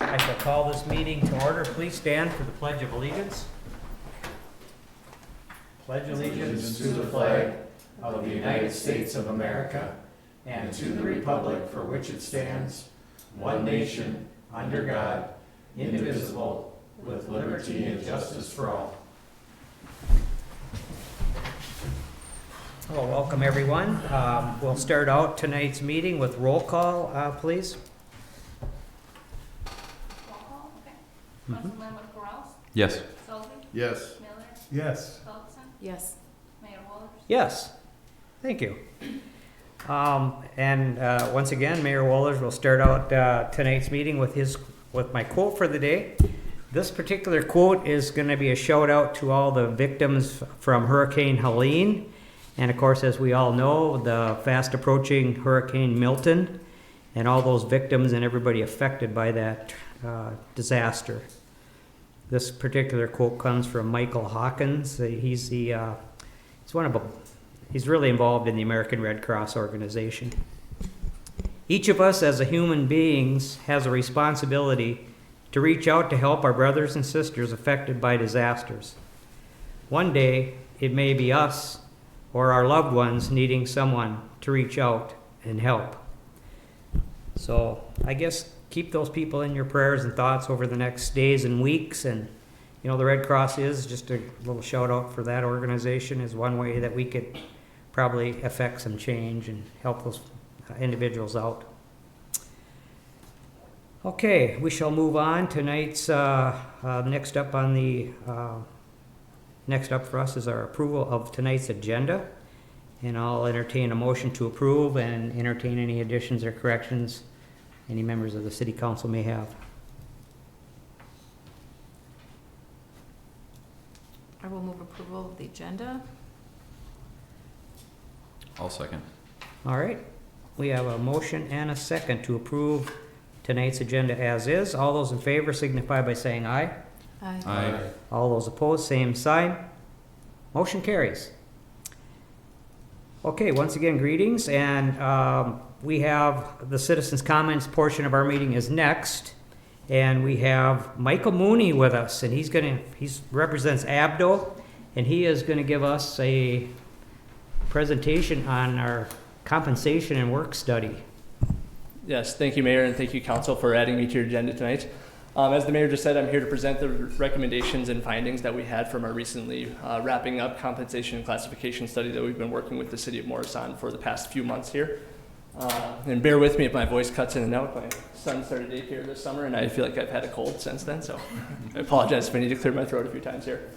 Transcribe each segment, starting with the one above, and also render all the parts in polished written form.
I shall call this meeting to order. Please stand for the Pledge of Allegiance. Pledge allegiance to the flag of the United States of America and to the republic for which it stands, one nation, under God, indivisible, with liberty and justice for all. Well, welcome everyone. We'll start out tonight's meeting with roll call, please. Roll call, okay. Councilmember Corrals? Yes. Sullivan? Yes. Miller? Yes. Phillipson? Yes. Mayor Wallers? Yes, thank you. Once again, Mayor Wohlers will start out tonight's meeting with my quote for the day. This particular quote is going to be a shout out to all the victims from Hurricane Helene, and of course, as we all know, the fast approaching Hurricane Milton, and all those victims and everybody affected by that disaster. This particular quote comes from Michael Hawkins. He's really involved in the American Red Cross organization. Each of us as a human beings has a responsibility to reach out to help our brothers and sisters affected by disasters. One day, it may be us or our loved ones needing someone to reach out and help. So I guess keep those people in your prayers and thoughts over the next days and weeks. And you know, the Red Cross is just a little shout out for that organization is one way that we could probably affect some change and help those individuals out. Okay, we shall move on. Tonight's next up for us is our approval of tonight's agenda, and I'll entertain a motion to approve and entertain any additions or corrections any members of the city council may have. I will move approval of the agenda. I'll second. All right, we have a motion and a second to approve tonight's agenda as is. All those in favor signify by saying aye. Aye. Aye. All those opposed, same sign. Motion carries. Okay, once again, greetings, and we have the citizens' comments portion of our meeting is next, and we have Michael Mooney with us, and he represents Abdo, and he is going to give us a presentation on our compensation and work study. Yes, thank you, Mayor, and thank you, Council, for adding me to your agenda tonight. As the Mayor just said, I'm here to present the recommendations and findings that we had from our recently wrapping up compensation and classification study that we've been working with the City of Morris on for the past few months here. And bear with me if my voice cuts in and out. My son started daycare this summer, and I feel like I've had a cold since then, so I apologize if I need to clear my throat a few times here.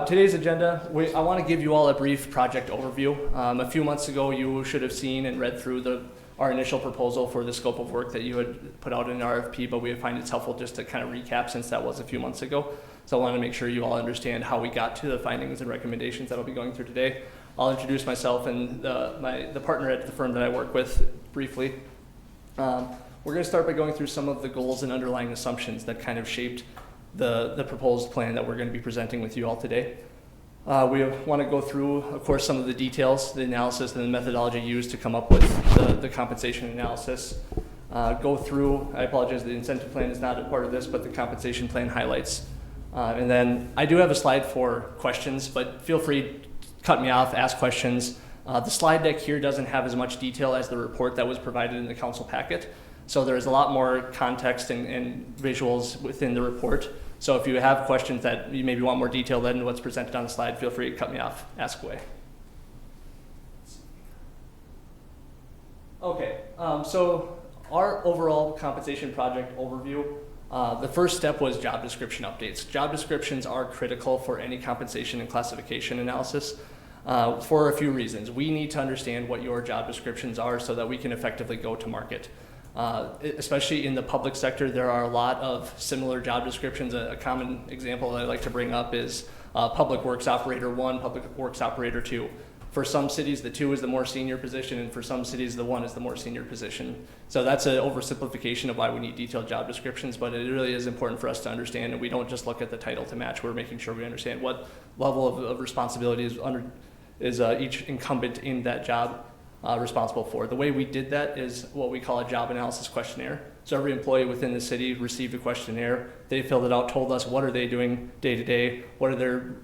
Today's agenda, I want to give you all a brief project overview. A few months ago, you should have seen and read through our initial proposal for the scope of work that you had put out in an RFP, but we find it's helpful just to kind of recap since that was a few months ago. So I want to make sure you all understand how we got to the findings and recommendations that I'll be going through today. I'll introduce myself and the partner at the firm that I work with briefly. We're going to start by going through some of the goals and underlying assumptions that kind of shaped the proposed plan that we're going to be presenting with you all today. We want to go through, of course, some of the details, the analysis, and the methodology used to come up with the compensation analysis. Go through, I apologize, the incentive plan is not a part of this, but the compensation plan highlights. And then I do have a slide for questions, but feel free to cut me off, ask questions. The slide deck here doesn't have as much detail as the report that was provided in the council packet. So there's a lot more context and visuals within the report. So if you have questions that you maybe want more detail than what's presented on the slide, feel free to cut me off, ask away. Okay, so our overall compensation project overview, the first step was job description updates. Job descriptions are critical for any compensation and classification analysis for a few reasons. We need to understand what your job descriptions are so that we can effectively go to market. Especially in the public sector, there are a lot of similar job descriptions. A common example that I like to bring up is Public Works Operator 1, Public Works Operator 2. For some cities, the 2 is the more senior position, and for some cities, the 1 is the more senior position. So that's an oversimplification of why we need detailed job descriptions, but it really is important for us to understand, and we don't just look at the title to match. We're making sure we understand what level of responsibility is each incumbent in that job responsible for. The way we did that is what we call a job analysis questionnaire. So every employee within the city received a questionnaire. They filled it out, told us what are they doing day to day, what are their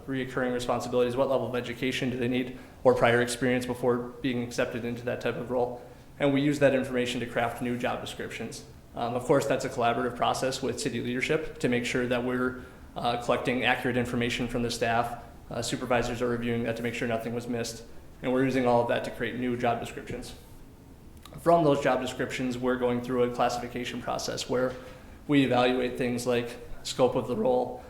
reoccurring responsibilities, what level of education do they need, or prior experience before being accepted into that type of role. And we use that information to craft new job descriptions. Of course, that's a collaborative process with city leadership to make sure that we're collecting accurate information from the staff. Supervisors are reviewing that to make sure nothing was missed. And we're using all of that to create new job descriptions. From those job descriptions, we're going through a classification process where we evaluate things like scope of the role,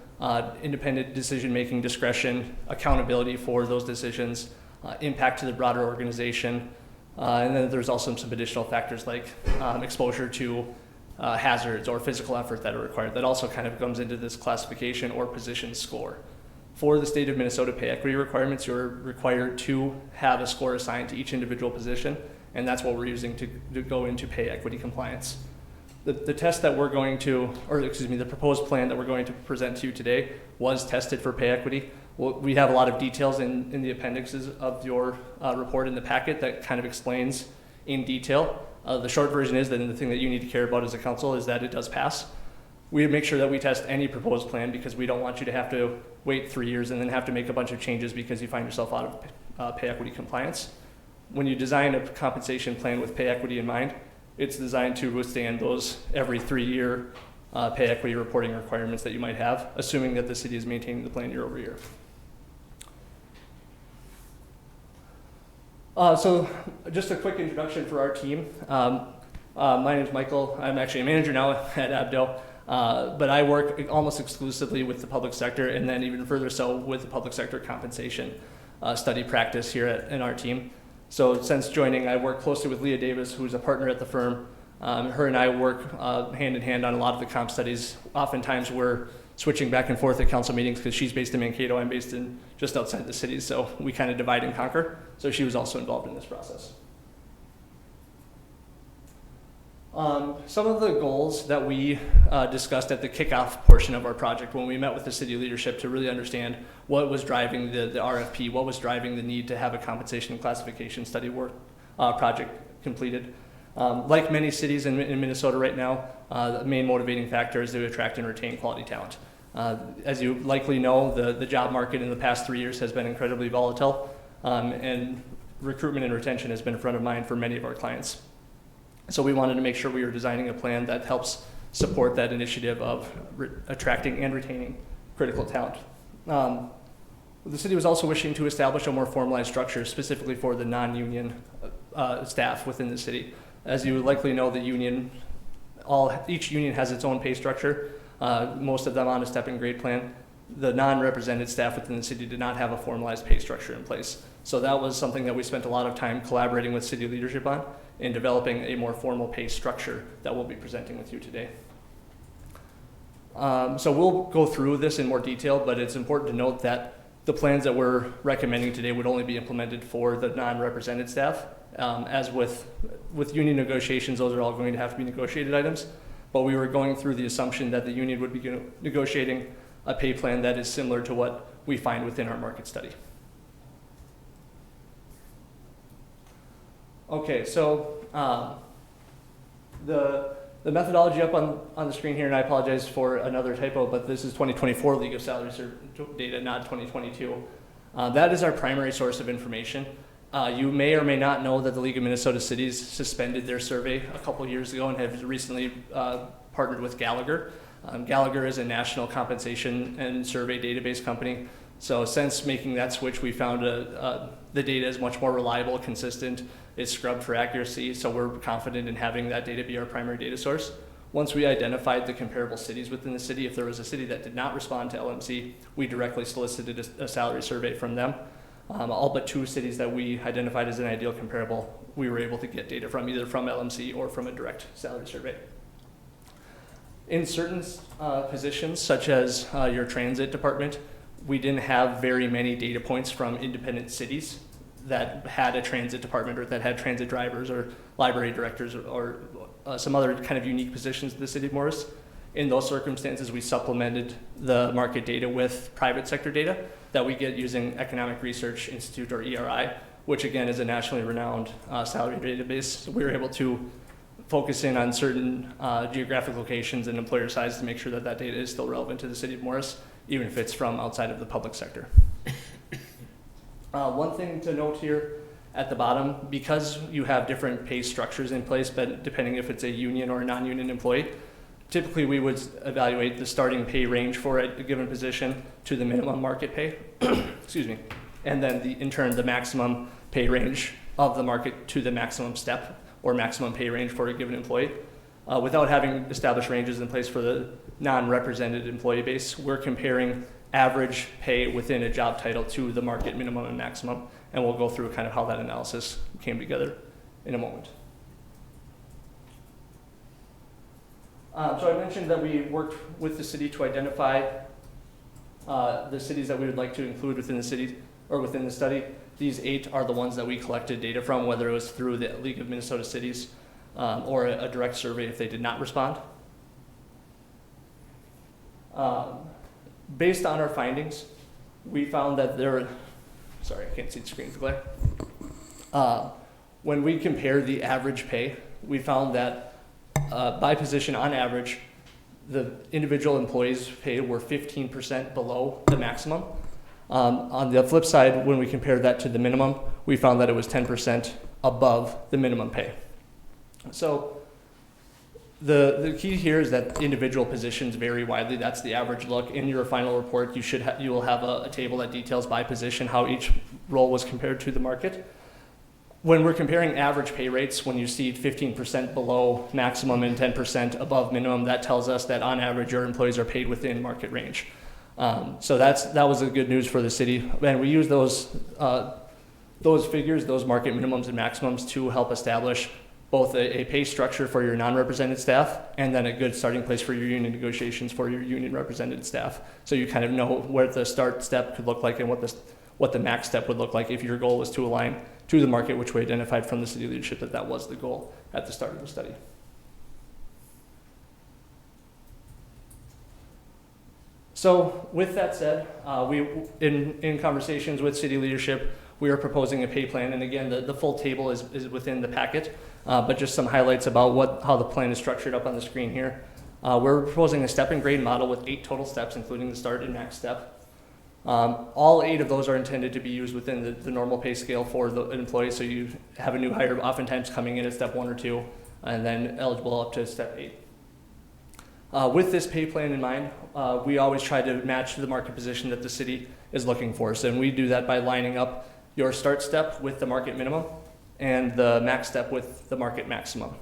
independent decision-making discretion, accountability for those decisions, impact to the broader organization, and then there's also some additional factors like exposure to hazards or physical effort that are required. That also kind of comes into this classification or position score. For the state of Minnesota pay equity requirements, you're required to have a score assigned to each individual position, and that's what we're using to go into pay equity compliance. The test that we're going to, or excuse me, the proposed plan that we're going to present to you today was tested for pay equity. We have a lot of details in the appendixes of your report in the packet that kind of explains in detail. The short version is that the thing that you need to care about as a council is that it does pass. We make sure that we test any proposed plan because we don't want you to have to wait 3 years and then have to make a bunch of changes because you find yourself out of pay equity compliance. When you design a compensation plan with pay equity in mind, it's designed to withstand those every 3-year pay equity reporting requirements that you might have, assuming that the city is maintaining the plan year over year. So just a quick introduction for our team. My name is Michael. I'm actually a manager now at Abdo, but I work almost exclusively with the public sector and then even further so with the public sector compensation study practice here in our team. So since joining, I work closely with Leah Davis, who's a partner at the firm. Her and I work hand in hand on a lot of the comp studies. Oftentimes we're switching back and forth at council meetings because she's based in Mankato, I'm based in just outside the city, so we kind of divide and conquer. So she was also involved in this process. Some of the goals that we discussed at the kickoff portion of our project when we met with the city leadership to really understand what was driving the RFP, what was driving the need to have a compensation and classification study work project completed. Like many cities in Minnesota right now, the main motivating factor is to attract and retain quality talent. As you likely know, the job market in the past 3 years has been incredibly volatile, and recruitment and retention has been front of mind for many of our clients. So we wanted to make sure we were designing a plan that helps support that initiative of attracting and retaining critical talent. The city was also wishing to establish a more formalized structure specifically for the non-union staff within the city. As you likely know, each union has its own pay structure, most of them on a step and grade plan. The non-represented staff within the city did not have a formalized pay structure in place. So that was something that we spent a lot of time collaborating with city leadership on in developing a more formal pay structure that we'll be presenting with you today. So we'll go through this in more detail, but it's important to note that the plans that we're recommending today would only be implemented for the non-represented staff. As with union negotiations, those are all going to have to be negotiated items, but we were going through the assumption that the union would be negotiating a pay plan that is similar to what we find within our market study. Okay, so the methodology up on the screen here, and I apologize for another typo, but this is 2024 League of Salary data, not 2022. That is our primary source of information. You may or may not know that the League of Minnesota Cities suspended their survey a couple years ago and have recently partnered with Gallagher. Gallagher is a national compensation and survey database company. So since making that switch, we found the data is much more reliable, consistent. It's scrubbed for accuracy, so we're confident in having that data be our primary data source. Once we identified the comparable cities within the city, if there was a city that did not respond to LMC, we directly solicited a salary survey from them. All but 2 cities that we identified as an ideal comparable, we were able to get data from, either from LMC or from a direct salary survey. In certain positions, such as your transit department, we didn't have very many data points from independent cities that had a transit department or that had transit drivers or library directors or some other kind of unique positions in the city of Morris. In those circumstances, we supplemented the market data with private sector data that we get using Economic Research Institute, or ERI, which again is a nationally renowned salary database. So we were able to focus in on certain geographic locations and employer size to make sure that that data is still relevant to the city of Morris, even if it's from outside of the public sector. One thing to note here at the bottom, because you have different pay structures in place, but depending if it's a union or a non-union employee, typically we would evaluate the starting pay range for a given position to the minimum market pay, excuse me, and then in turn the maximum pay range of the market to the maximum step or maximum pay range for a given employee. Without having established ranges in place for the non-represented employee base, we're comparing average pay within a job title to the market minimum and maximum, and we'll go through kind of how that analysis came together in a moment. So I mentioned that we worked with the city to identify the cities that we would like to include within the city or within the study. These 8 are the ones that we collected data from, whether it was through the League of Minnesota Cities or a direct survey if they did not respond. Based on our findings, we found that sorry, I can't see the screen for glare. When we compare the average pay, we found that by position on average, the individual employees' pay were 15% below the maximum. On the flip side, when we compared that to the minimum, we found that it was 10% above the minimum pay. So the key here is that individual positions vary widely. That's the average look. In your final report, you will have a table that details by position how each role was compared to the market. When we're comparing average pay rates, when you see 15% below maximum and 10% above minimum, that tells us that on average your employees are paid within market range. So that was a good news for the city. And we use those figures, those market minimums and maximums, to help establish both a pay structure for your non-represented staff and then a good starting place for your union negotiations for your union represented staff. So you kind of know where the start step could look like and what the max step would look like if your goal was to align to the market, which we identified from the city leadership that was the goal at the start of the study. So with that said, in conversations with city leadership, we are proposing a pay plan, and again, the full table is within the packet, but just some highlights about how the plan is structured up on the screen here. We're proposing a step and grade model with 8 total steps, including the start and max step. All 8 of those are intended to be used within the normal pay scale for the employee, so you have a new hire oftentimes coming in at step 1 or 2, and then eligible up to step 8. With this pay plan in mind, we always try to match the market position that the city is looking for. So, and we do that by lining up your start step with the market minimum and the max step with the market maximum.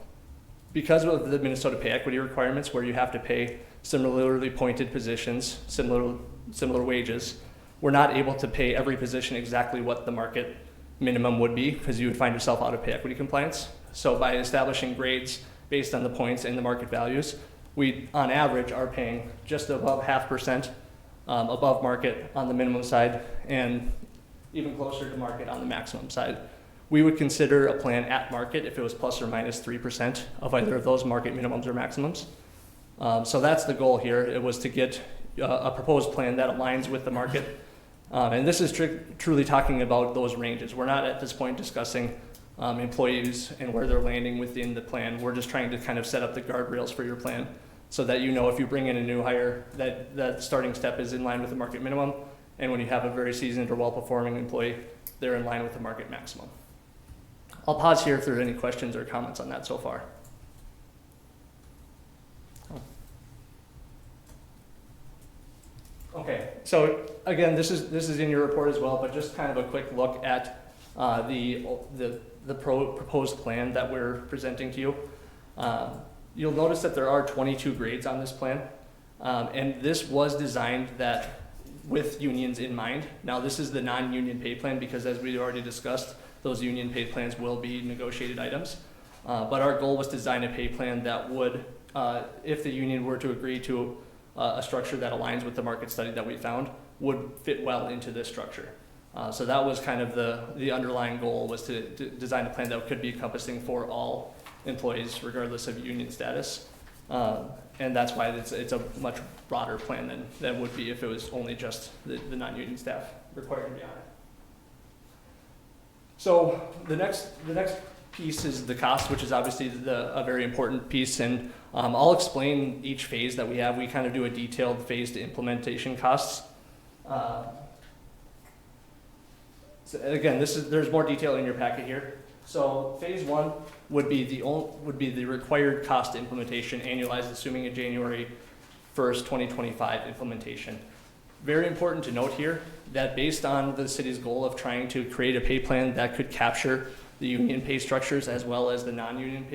Because of the Minnesota pay equity requirements, where you have to pay similarly pointed positions, similar wages, we're not able to pay every position exactly what the market minimum would be, because you would find yourself out of pay equity compliance. So by establishing grades based on the points and the market values, we, on average, are paying just above 0.5% above market on the minimum side and even closer to market on the maximum side. We would consider a plan at market if it was plus or minus 3% of either of those market minimums or maximums. So that's the goal here. It was to get a proposed plan that aligns with the market. And this is truly talking about those ranges. We're not at this point discussing employees and where they're landing within the plan. We're just trying to kind of set up the guardrails for your plan so that you know if you bring in a new hire that starting step is in line with the market minimum, and when you have a very seasoned or well-performing employee, they're in line with the market maximum. I'll pause here if there are any questions or comments on that so far. Okay, so again, this is in your report as well, but just kind of a quick look at the proposed plan that we're presenting to you. You'll notice that there are 22 grades on this plan, and this was designed with unions in mind. Now, this is the non-union pay plan because, as we already discussed, those union pay plans will be negotiated items. But our goal was to design a pay plan that would, if the union were to agree to a structure that aligns with the market study that we found, would fit well into this structure. So that was kind of the underlying goal, was to design a plan that could be encompassing for all employees, regardless of union status. And that's why it's a much broader plan than would be if it was only just the non-union staff required to be on it. So the next piece is the cost, which is obviously a very important piece. And I'll explain each phase that we have. We kind of do a detailed phased implementation costs. So again, there's more detail in your packet here. So phase one would be the required cost implementation, annualized, assuming a January 1st, 2025 implementation. Very important to note here that based on the city's goal of trying to create a pay plan that could capture the union pay structures as well as the non-union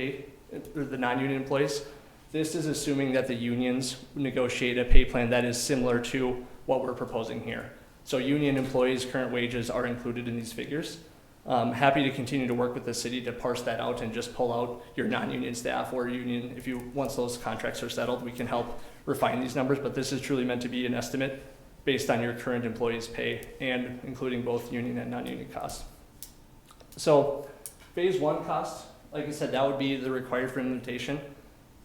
employees, this is assuming that the unions negotiate a pay plan that is similar to what we're proposing here. So union employees' current wages are included in these figures. Happy to continue to work with the city to parse that out and just pull out your non-union staff or union. Once those contracts are settled, we can help refine these numbers, but this is truly meant to be an estimate based on your current employees' pay and including both union and non-union costs. So phase one cost, like I said, that would be the required for implementation.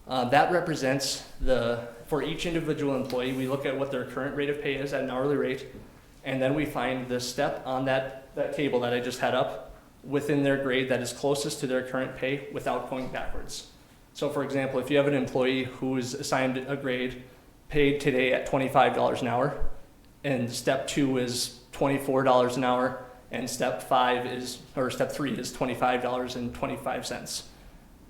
That represents for each individual employee, we look at what their current rate of pay is at an hourly rate, and then we find the step on that table that I just had up within their grade that is closest to their current pay without going backwards. So for example, if you have an employee who is assigned a grade paid today at $25 an hour, and step 2 is $24 an hour, and step 3 is $25.25.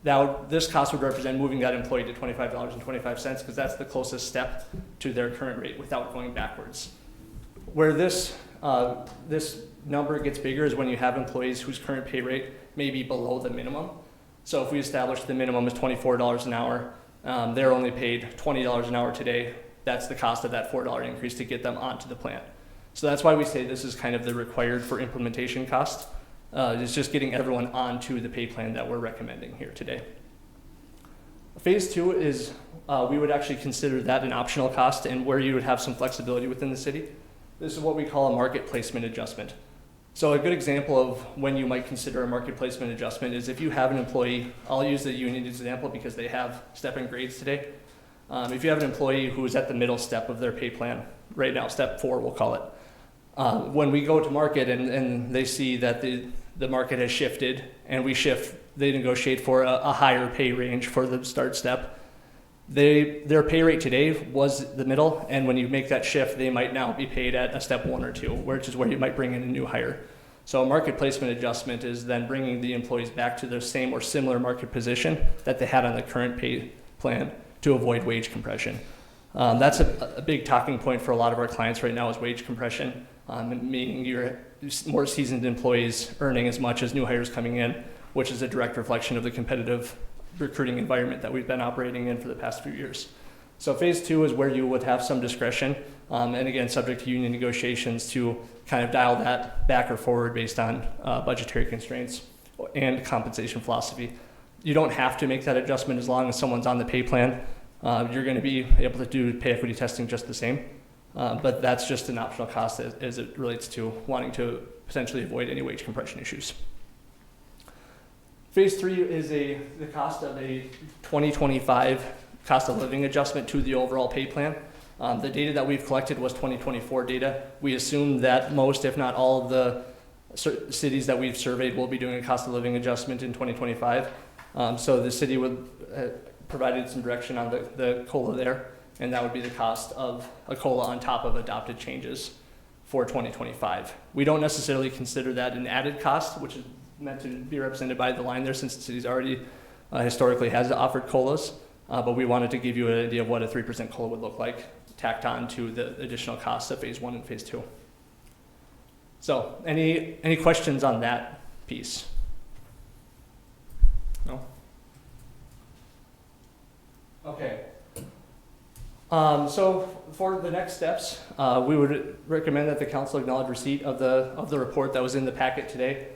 Now, this cost would represent moving that employee to $25.25 because that's the closest step to their current rate without going backwards. Where this number gets bigger is when you have employees whose current pay rate may be below the minimum. So if we establish the minimum is $24 an hour, they're only paid $20 an hour today. That's the cost of that $4 increase to get them onto the plan. So that's why we say this is kind of the required for implementation cost. It's just getting everyone onto the pay plan that we're recommending here today. Phase 2 is we would actually consider that an optional cost and where you would have some flexibility within the city. This is what we call a market placement adjustment. So a good example of when you might consider a market placement adjustment is if you have an employee, I'll use the union example because they have step and grades today. If you have an employee who is at the middle step of their pay plan, right now, step 4 we'll call it, when we go to market and they see that the market has shifted and they negotiate for a higher pay range for the start step, their pay rate today was the middle, and when you make that shift, they might now be paid at a step 1 or 2, which is where you might bring in a new hire. So a market placement adjustment is then bringing the employees back to their same or similar market position that they had on the current pay plan to avoid wage compression. That's a big talking point for a lot of our clients right now is wage compression, meaning your more seasoned employees earning as much as new hires coming in, which is a direct reflection of the competitive recruiting environment that we've been operating in for the past few years. So phase 2 is where you would have some discretion, and again, subject to union negotiations to kind of dial that back or forward based on budgetary constraints and compensation philosophy. You don't have to make that adjustment as long as someone's on the pay plan. You're going to be able to do pay equity testing just the same, but that's just an optional cost as it relates to wanting to potentially avoid any wage compression issues. Phase 3 is the cost of a 2025 cost of living adjustment to the overall pay plan. The data that we've collected was 2024 data. We assume that most, if not all, of the cities that we've surveyed will be doing a cost of living adjustment in 2025. So the city would provided some direction on the COLA there, and that would be the cost of a COLA on top of adopted changes for 2025. We don't necessarily consider that an added cost, which is meant to be represented by the line there since the city's already historically has offered COLAs, but we wanted to give you an idea of what a 3% COLA would look like tacked on to the additional costs of phase 1 and phase 2. So any questions on that piece? No? Okay. So for the next steps, we would recommend that the council acknowledge receipt of the report that was in the packet today.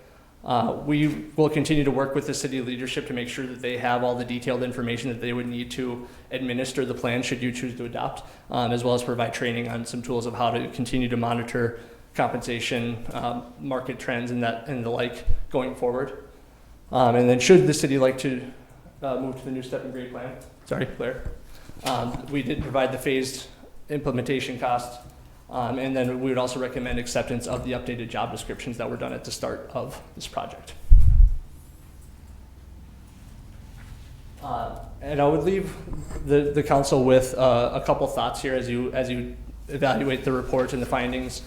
We will continue to work with the city leadership to make sure that they have all the detailed information that they would need to administer the plan should you choose to adopt, as well as provide training on some tools of how to continue to monitor compensation, market trends, and the like going forward. And then should the city like to move to the new step and grade plan, sorry, Claire, we did provide the phased implementation cost. And then we would also recommend acceptance of the updated job descriptions that were done at the start of this project. And I would leave the council with a couple thoughts here as you evaluate the report and the findings.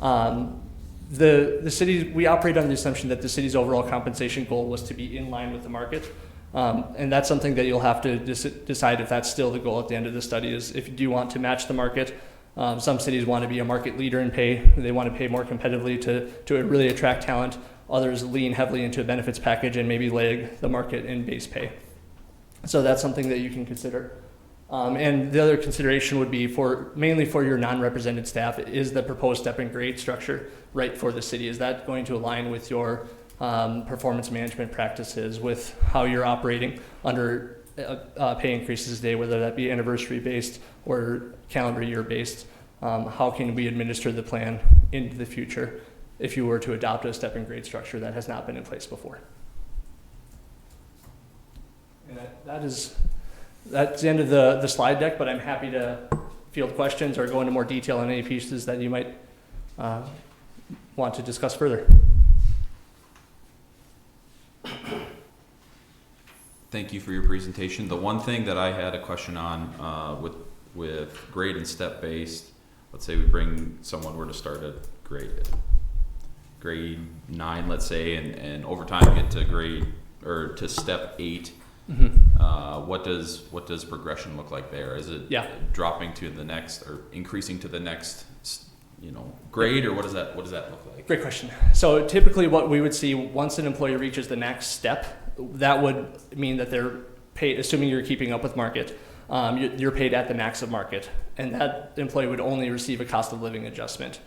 The city, we operate on the assumption that the city's overall compensation goal was to be in line with the market. And that's something that you'll have to decide if that's still the goal at the end of the study, is if you do want to match the market. Some cities want to be a market leader in pay. They want to pay more competitively to really attract talent. Others lean heavily into a benefits package and maybe lag the market in base pay. So that's something that you can consider. And the other consideration would be mainly for your non-represented staff, is the proposed step and grade structure right for the city? Is that going to align with your performance management practices, with how you're operating under pay increases today, whether that be anniversary based or calendar year based? How can we administer the plan into the future if you were to adopt a step and grade structure that has not been in place before? And that's the end of the slide deck, but I'm happy to field questions or go into more detail on any pieces that you might want to discuss further. Thank you for your presentation. The one thing that I had a question on with grade and step based, let's say we bring someone were to start at grade 9, let's say, and over time get to step 8. Mm-hmm. What does progression look like there? Is it dropping to the next or increasing to the next grade, or what does that look like? Great question. So typically what we would see once an employee reaches the next step, that would mean that they're paid, assuming you're keeping up with market, you're paid at the max of market, and that employee would only receive a cost of living adjustment.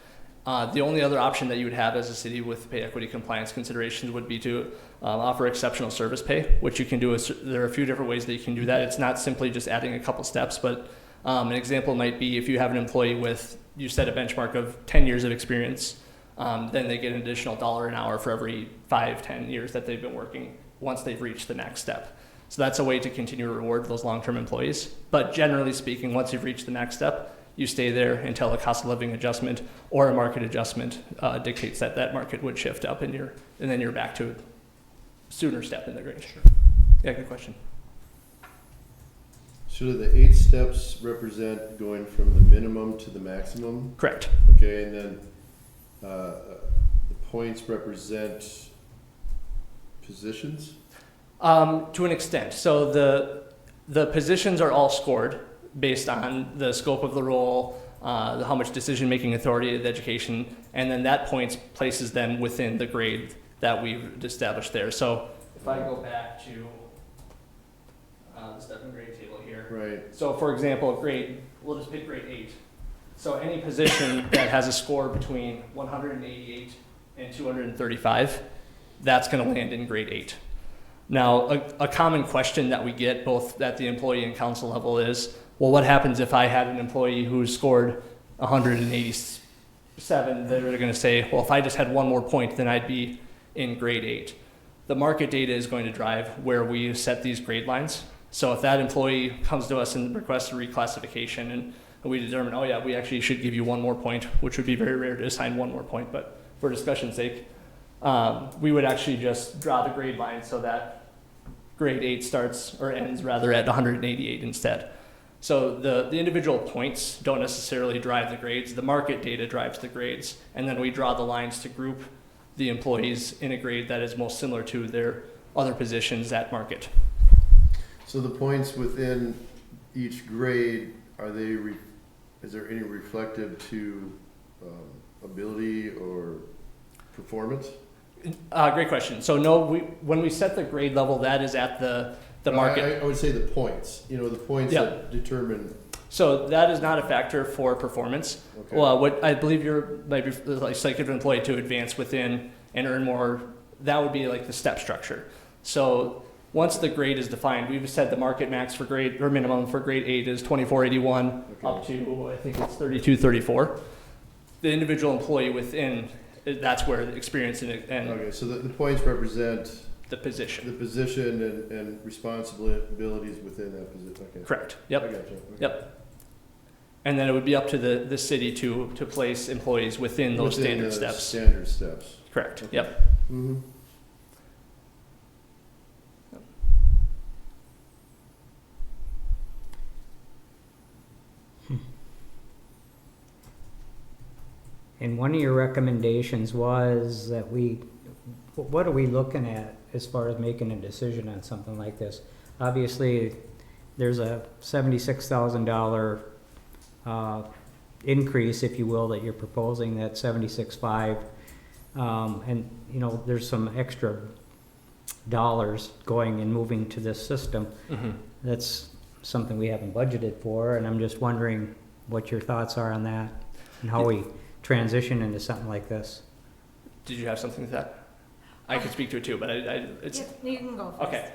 The only other option that you would have as a city with pay equity compliance considerations would be to offer exceptional service pay, which you can do. There are a few different ways that you can do that. It's not simply just adding a couple steps, but an example might be if you have an employee with, you set a benchmark of 10 years of experience, then they get an additional $1 an hour for every 5-10 years that they've been working once they've reached the next step. So that's a way to continue to reward those long-term employees. But generally speaking, once you've reached the next step, you stay there until a cost of living adjustment or a market adjustment dictates that market would shift up, and then you're back to a sooner step in the grade. Sure. Yeah, good question. So do the 8 steps represent going from the minimum to the maximum? Correct. Okay, and then the points represent positions? To an extent. So the positions are all scored based on the scope of the role, how much decision-making authority the education, and then that points places them within the grade that we've established there. So if I go back to the step and grade table here. Right. So for example, grade, we'll just pick grade 8. So any position that has a score between 188 and 235, that's going to land in grade 8. Now, a common question that we get both at the employee and council level is, well, what happens if I had an employee who scored 187? They're going to say, well, if I just had one more point, then I'd be in grade 8. The market data is going to drive where we set these grade lines. So if that employee comes to us and requests a reclassification, and we determine, oh yeah, we actually should give you one more point, which would be very rare to assign one more point, but for discussion's sake, we would actually just draw the grade line so that grade 8 starts or ends rather at 188 instead. So the individual points don't necessarily drive the grades. The market data drives the grades, and then we draw the lines to group the employees in a grade that is most similar to their other positions at market. So the points within each grade, is there any reflective to ability or performance? Great question. So no, when we set the grade level, that is at the market. I would say the points. The points that determine. So that is not a factor for performance. Okay. Well, what I believe might be like an employee to advance within and earn more. That would be like the step structure. So once the grade is defined, we've said the market max for grade or minimum for grade 8 is 2481 up to I think it's 3234. The individual employee within, that's where the experience and Okay, so the points represent the position. and responsibilities within that position. Okay. Correct. I Yep. got you. Okay. Yep. And then it would be up to the city to place employees within those Within standard the steps. Standard steps. Correct. Okay. Yep. Mm-hmm. And one of your recommendations was that what are we looking at as far as making a decision on something like this? Obviously, there's a $76,000 increase, if you will, that you're proposing, that 76.5. And, you know, there's some extra dollars going and moving to this system. Mhm. That's something we haven't budgeted for, and I'm just wondering what your thoughts are on that and how we transition into something like this. Did you have something to that? I could speak to it too, but it's, You can go first. okay.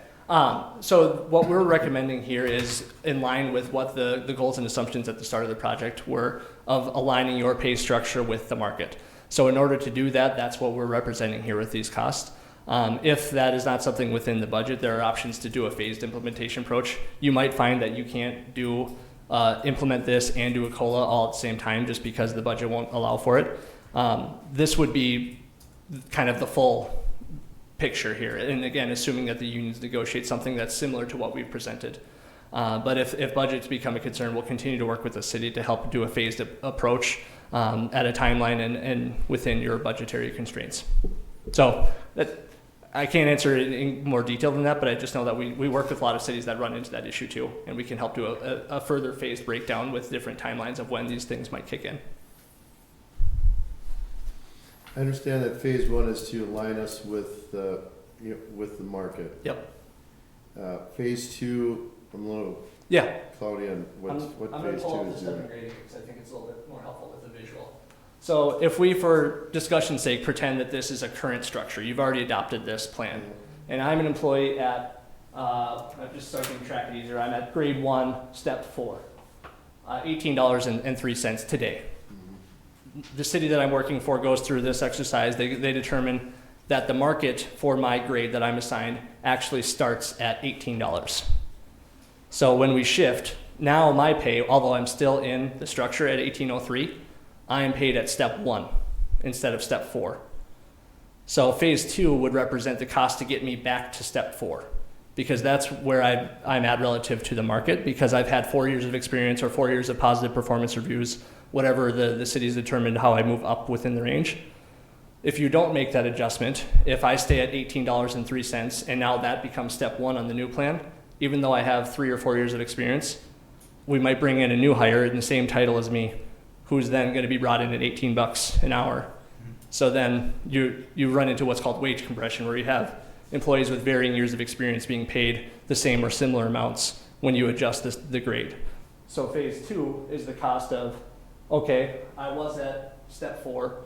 So what we're recommending here is in line with what the goals and assumptions at the start of the project were of aligning your pay structure with the market. So in order to do that, that's what we're representing here with these costs. If that is not something within the budget, there are options to do a phased implementation approach. You might find that you can't implement this and do a COLA all at the same time just because the budget won't allow for it. This would be kind of the full picture here. And again, assuming that the unions negotiate something that's similar to what we've presented. But if budgets become a concern, we'll continue to work with the city to help do a phased approach at a timeline and within your budgetary constraints. So I can't answer it in more detail than that, but I just know that we work with a lot of cities that run into that issue too, and we can help do a further phased breakdown with different timelines of when these things might kick in. I understand that phase one is to align us with the market. Yep. Phase two, I'm a little Yeah. cloudy on what phase two is doing. Because I think it's a little bit more helpful with the visual. So if we, for discussion's sake, pretend that this is a current structure, you've already adopted this plan, and I'm an employee at, I'm just starting to track it easier, I'm at grade 1, step 4, $18.03 today. The city that I'm working for goes through this exercise. They determine that the market for my grade that I'm assigned actually starts at $18. So when we shift, now my pay, although I'm still in the structure at 1803, I am paid at step 1 instead of step 4. So phase 2 would represent the cost to get me back to step 4, because that's where I'm at relative to the market, because I've had 4 years of experience or 4 years of positive performance reviews, whatever the city's determined how I move up within the range. If you don't make that adjustment, if I stay at $18.03 and now that becomes step 1 on the new plan, even though I have 3 or 4 years of experience, we might bring in a new hire in the same title as me, who's then going to be brought in at $18 an hour. So then you run into what's called wage compression, where you have employees with varying years of experience being paid the same or similar amounts when you adjust the grade. So phase 2 is the cost of, okay, I was at step 4.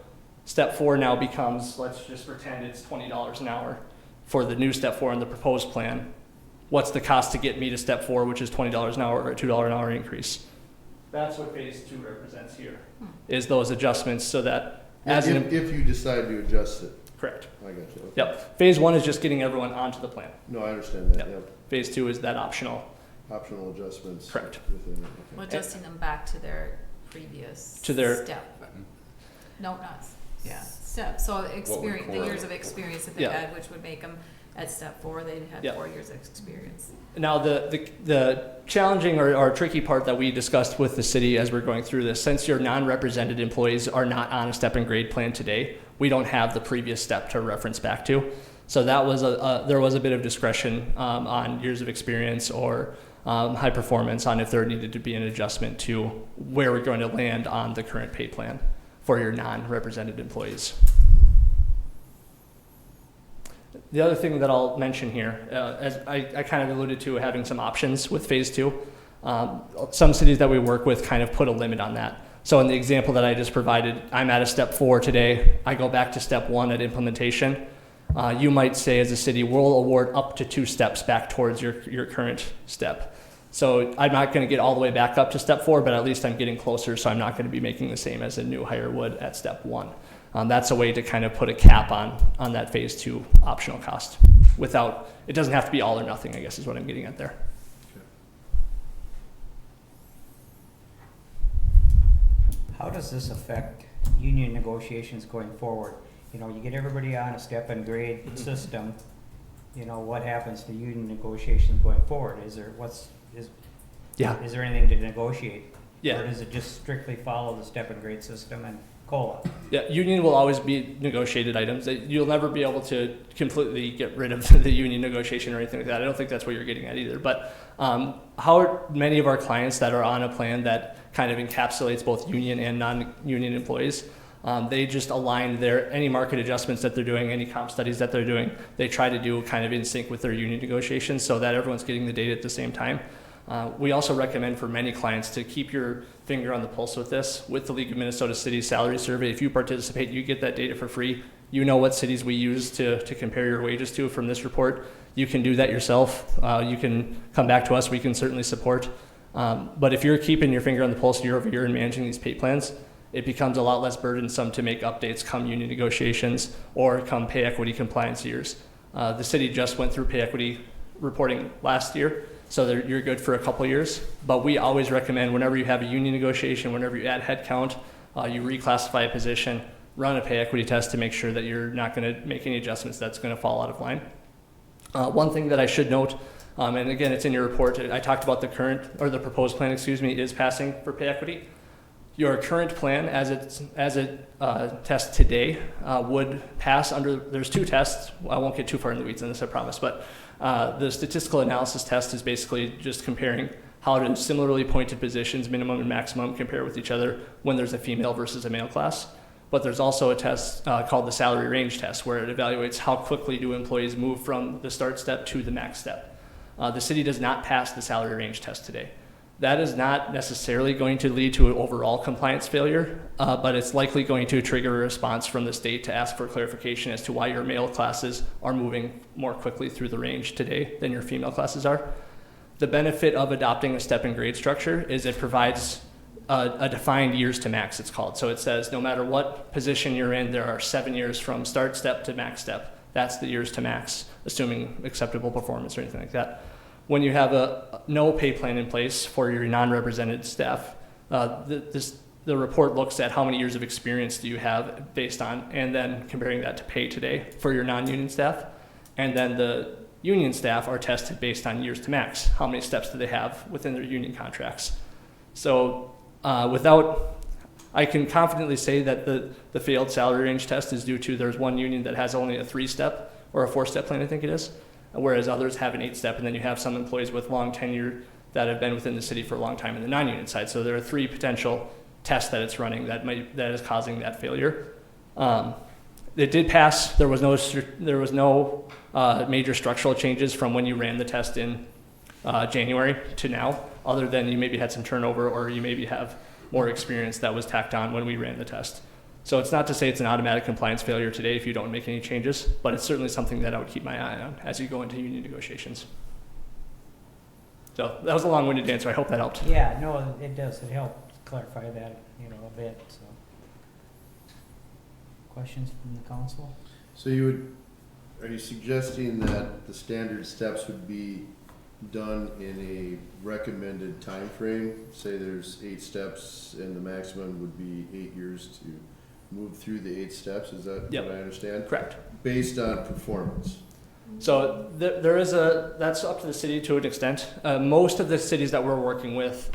Step 4 now becomes, let's just pretend it's $20 an hour for the new step 4 in the proposed plan. What's the cost to get me to step 4, which is $20 an hour or a $2 an hour increase? That's what phase 2 represents here, is those adjustments so that If you decide to adjust it. correct. I got you. Okay. Yep. Phase 1 is just getting everyone onto the plan. No, I understand that, Yep. yep. Phase 2 is that optional. Optional adjustments. Correct. Within it, We're okay. adjusting them back to their previous To their- step. No, not, yeah, step, so experience, the years of experience that they Yeah. had, which would make them at step 4, they had Yeah. 4 years of experience. Now, the challenging or tricky part that we discussed with the city as we're going through this, since your non-represented employees are not on a step and grade plan today, we don't have the previous step to reference back to. So that was there was a bit of discretion on years of experience or high performance on if there needed to be an adjustment to where we're going to land on the current pay plan for your non-represented employees. The other thing that I'll mention here, as I kind of alluded to having some options with phase 2, some cities that we work with kind of put a limit on that. So in the example that I just provided, I'm at a step 4 today, I go back to step 1 at implementation. You might say as a city, we'll award up to 2 steps back towards your current step. So I'm not going to get all the way back up to step 4, but at least I'm getting closer, so I'm not going to be making the same as a new hire would at step 1. That's a way to kind of put a cap on that phase 2 optional cost without, it doesn't have to be all or nothing, I guess is what I'm getting at there. How does this affect union negotiations going forward? You know, you get everybody on a step and grade system, you know, what happens to union negotiations going forward? Is there anything to negotiate? Yeah. Or does it just strictly follow the step and grade system and COLA. Yeah, union will always be negotiated items. You'll never be able to completely get rid of the union negotiation or anything like that. I don't think that's what you're getting at either. But how many of our clients that are on a plan that kind of encapsulates both union and non-union employees, they just align any market adjustments that they're doing, any comp studies that they're doing, they try to do kind of in sync with their union negotiations so that everyone's getting the data at the same time. We also recommend for many clients to keep your finger on the pulse with this. With the League of Minnesota Cities salary survey, if you participate, you get that data for free. You know what cities we use to compare your wages to from this report. You can do that yourself. You can come back to us. We can certainly support. But if you're keeping your finger on the pulse year over year and managing these pay plans, it becomes a lot less burdensome to make updates come union negotiations or come pay equity compliance years. The city just went through pay equity reporting last year, so you're good for a couple years. But we always recommend whenever you have a union negotiation, whenever you add headcount, you reclassify a position, run a pay equity test to make sure that you're not going to make any adjustments that's going to fall out of line. One thing that I should note, and again, it's in your report, I talked about the proposed plan, is passing for pay equity. Your current plan, as it tests today, would pass under. There's two tests. I won't get too far in the weeds on this, I promise. But the statistical analysis test is basically just comparing how do similarly appointed positions, minimum and maximum, compare with each other when there's a female versus a male class. But there's also a test called the salary range test, where it evaluates how quickly do employees move from the start step to the max step. The city does not pass the salary range test today. That is not necessarily going to lead to an overall compliance failure, but it's likely going to trigger a response from the state to ask for clarification as to why your male classes are moving more quickly through the range today than your female classes are. The benefit of adopting a step and grade structure is it provides a defined years to max, it's called. So it says no matter what position you're in, there are 7 years from start step to max step. That's the years to max, assuming acceptable performance or anything like that. When you have no pay plan in place for your non-represented staff, the report looks at how many years of experience do you have based on, and then comparing that to pay today for your non-union staff. And then the union staff are tested based on years to max. How many steps do they have within their union contracts? So I can confidently say that the failed salary range test is due to there's one union that has only a 3-step or a 4-step plan, I think it is, whereas others have an 8-step, and then you have some employees with long tenure that have been within the city for a long time in the non-union side. So there are 3 potential tests that it's running that is causing that failure. It did pass. There was no major structural changes from when you ran the test in January to now, other than you maybe had some turnover or you maybe have more experience that was tacked on when we ran the test. So it's not to say it's an automatic compliance failure today if you don't make any changes, but it's certainly something that I would keep my eye on as you go into union negotiations. So that was a long-winded answer. I hope that helped. Yeah, no, it does. It helped clarify that, a bit, so. Questions from the council? So are you suggesting that the standard steps would be done in a recommended time frame? Say there's 8 steps and the maximum would be 8 years to move through the 8 steps, is that Yep. what I understand? Correct. Based on performance? So that's up to the city to an extent. Most of the cities that we're working with,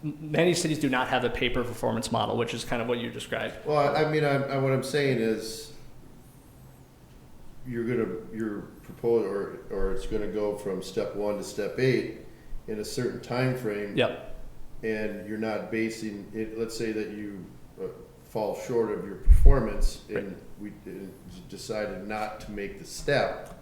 many cities do not have a paper performance model, which is kind of what you described. Well, I mean, what I'm saying is you're proposing, or it's gonna go from step 1 to step 8 in a certain time frame. Yep. And you're not basing it, let's say that you fall short of your performance and we decided not to make the step.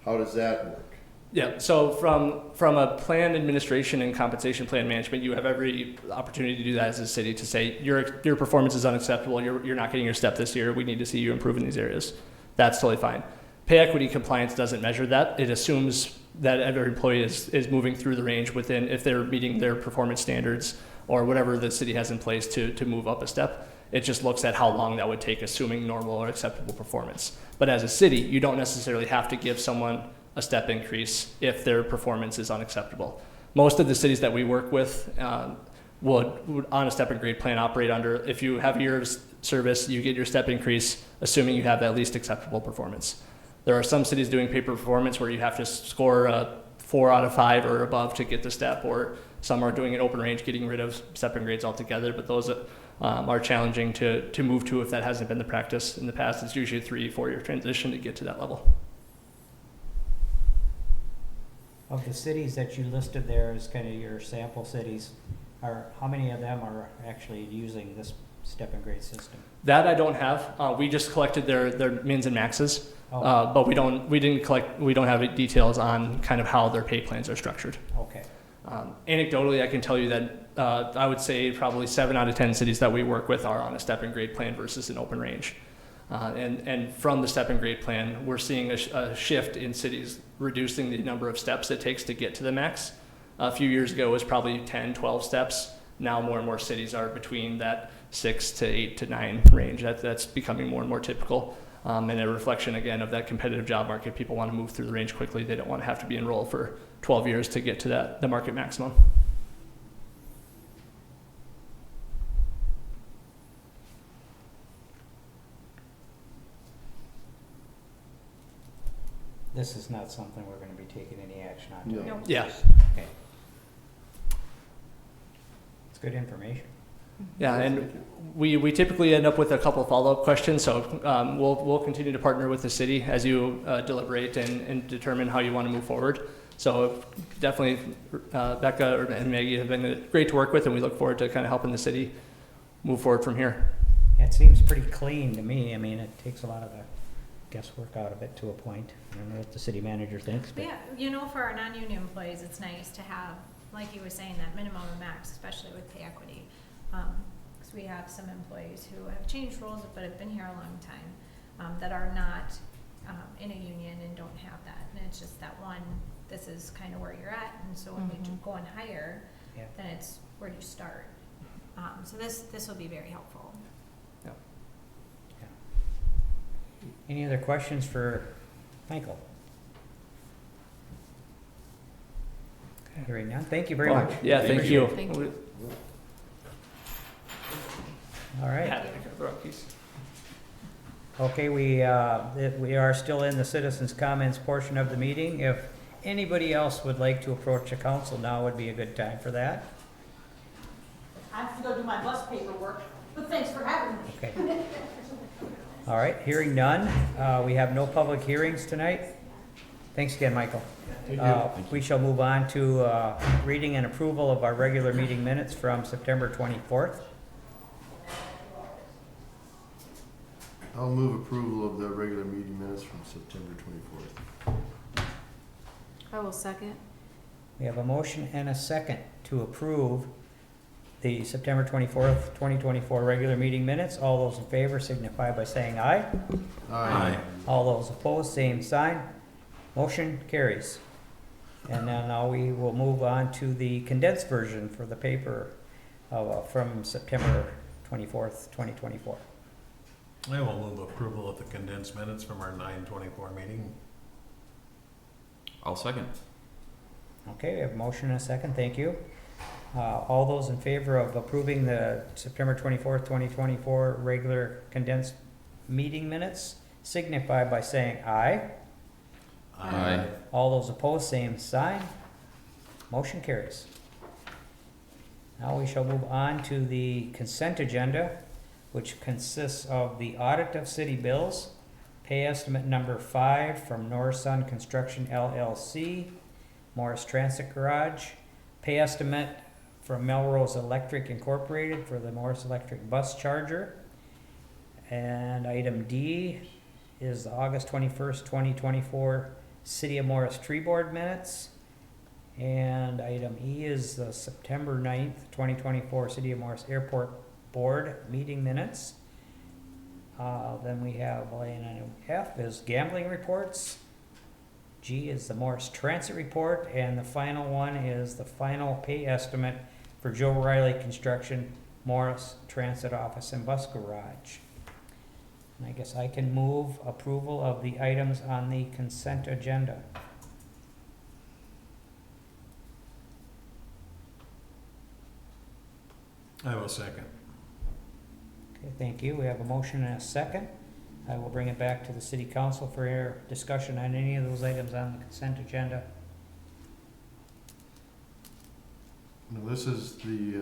How does that work? Yeah, so from a plan administration and compensation plan management, you have every opportunity to do that as a city to say your performance is unacceptable, you're not getting your step this year, we need to see you improve in these areas. That's totally fine. Pay equity compliance doesn't measure that. It assumes that every employee is moving through the range within, if they're meeting their performance standards or whatever the city has in place to move up a step. It just looks at how long that would take, assuming normal or acceptable performance. But as a city, you don't necessarily have to give someone a step increase if their performance is unacceptable. Most of the cities that we work with would on a step and grade plan operate under, if you have a year of service, you get your step increase, assuming you have at least acceptable performance. There are some cities doing paper performance where you have to score 4 out of 5 or above to get the step, or Some are doing an open range, getting rid of step and grades altogether, but those are challenging to move to if that hasn't been the practice in the past. It's usually a 3-4 year transition to get to that level. Of the cities that you listed there as kind of your sample cities, how many of them are actually using this step and grade system? That I don't have. We just collected their mins and maxes, Oh, but we don't have details on kind of how their pay plans are structured. okay. Anecdotally, I can tell you that I would say probably 7 out of 10 cities that we work with are on a step and grade plan versus an open range. And from the step and grade plan, we're seeing a shift in cities reducing the number of steps it takes to get to the max. A few years ago, it was probably 10, 12 steps. Now more and more cities are between that 6 to 8 to 9 range. That's becoming more and more typical. And a reflection, again, of that competitive job market. People want to move through the range quickly. They don't want to have to be enrolled for 12 years to get to the market maximum. This is not something we're going to be taking any action on. No. today. Yeah. Okay. It's good information. Yeah, and we typically end up with a couple of follow-up questions, so we'll continue to partner with the city as you deliberate and determine how you want to move forward. So definitely Becca and Maggie have been great to work with, and we look forward to kind of helping the city move forward from here. It seems pretty clean to me. I mean, it takes a lot of the guesswork out of it to a point. I don't know what the city manager thinks, but Yeah, you know, for our non-union employees, it's nice to have, like you were saying, that minimum and max, especially with pay equity. Because we have some employees who have changed roles but have been here a long time, that are not in a union and don't have that. And it's just that one, this is kind of where you're at. And so when we go and hire, Yeah. then it's where do you start? So this will be very helpful. any other questions for Michael? Hearing none. Thank you very much. Yeah, thank you. Thank you. All right. Yeah, the Rockies. Okay, we are still in the citizens' comments portion of the meeting. If anybody else would like to approach the council, now would be a good time for that. I have to go do my bus paperwork, but thanks for having me. Okay. All right, hearing none. We have no public hearings tonight. Thanks again, Michael. We shall move on to reading and approval of our regular meeting minutes from September 24th. I'll move approval of the regular meeting minutes from September 24th. I will second. We have a motion and a second to approve the September 24th, 2024 regular meeting minutes. All those in favor signify by saying aye. Aye. All those opposed, same sign. Motion carries. And then now we will move on to the condensed version for the paper from September 24th, 2024. I will move approval of the condensed minutes from our 9/24 meeting. I'll second. Okay, we have a motion and a second. Thank you. All those in favor of approving the September 24th, 2024 regular condensed meeting minutes signify by saying aye. Aye. All those opposed, same sign. Motion carries. Now we shall move on to the consent agenda, which consists of the audit of city bills, pay estimate number 5 from North Sun Construction LLC, Morris Transit Garage, pay estimate from Melrose Electric Incorporated for the Morris Electric Bus Charger. And item D is the August 21st, 2024 City of Morris Tree Board minutes. And item E is the September 9th, 2024 City of Morris Airport Board meeting minutes. Then we have item F is gambling reports. G is the Morris Transit report, and the final one is the final pay estimate for Joe Riley Construction, Morris Transit Office and Bus Garage. And I guess I can move approval of the items on the consent agenda. I will second. Okay, thank you. We have a motion and a second. I will bring it back to the city council for your discussion on any of those items on the consent agenda. Now, this is the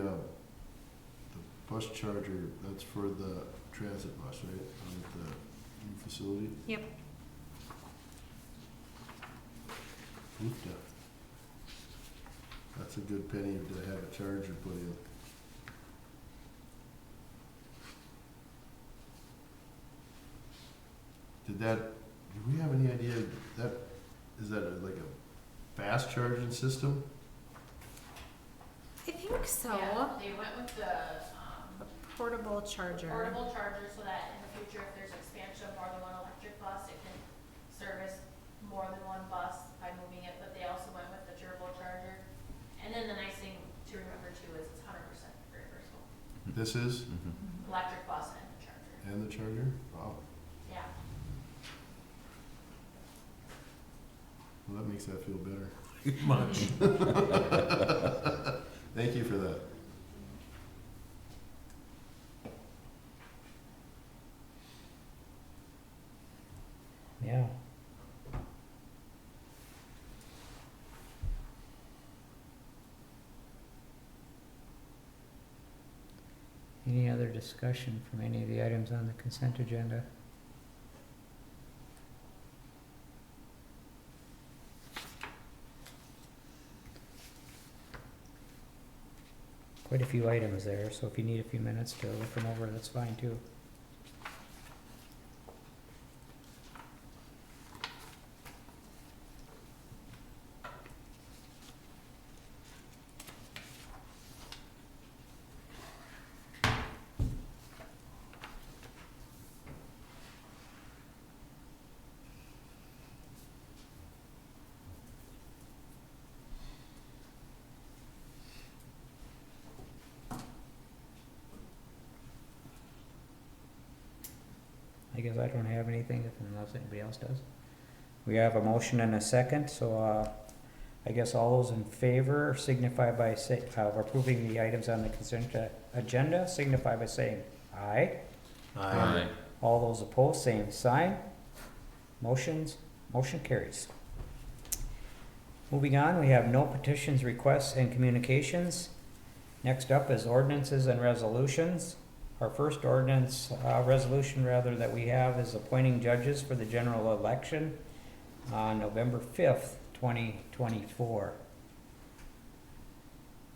bus charger, that's for the transit bus, right, on the new facility? Yep. Oofda. That's a good penny to have a charger put in. Do we have any idea, is that like a fast charging system? I think so. Yeah, they went with the, A portable charger. portable charger so that in the future, if there's expansion of more than one electric bus, it can service more than one bus by moving it, but they also went with the turbo charger. And then the nice thing to remember too is it's 100% reversible, This is, electric bus and the charger. and the charger? Wow, Yeah. well, that makes that feel better. Much. Thank you for that. Yeah. Any other discussion from any of the items on the consent agenda? Quite a few items there, so if you need a few minutes to look them over, that's fine too. I guess I don't have anything unless anybody else does. We have a motion and a second, so I guess all those in favor signify by of approving the items on the consent agenda, signify by saying aye. Aye. All those opposed, same sign. Motion carries. Moving on, we have no petitions, requests, and communications. Next up is ordinances and resolutions. Our first ordinance, resolution rather, that we have is appointing judges for the general election on November 5th, 2024.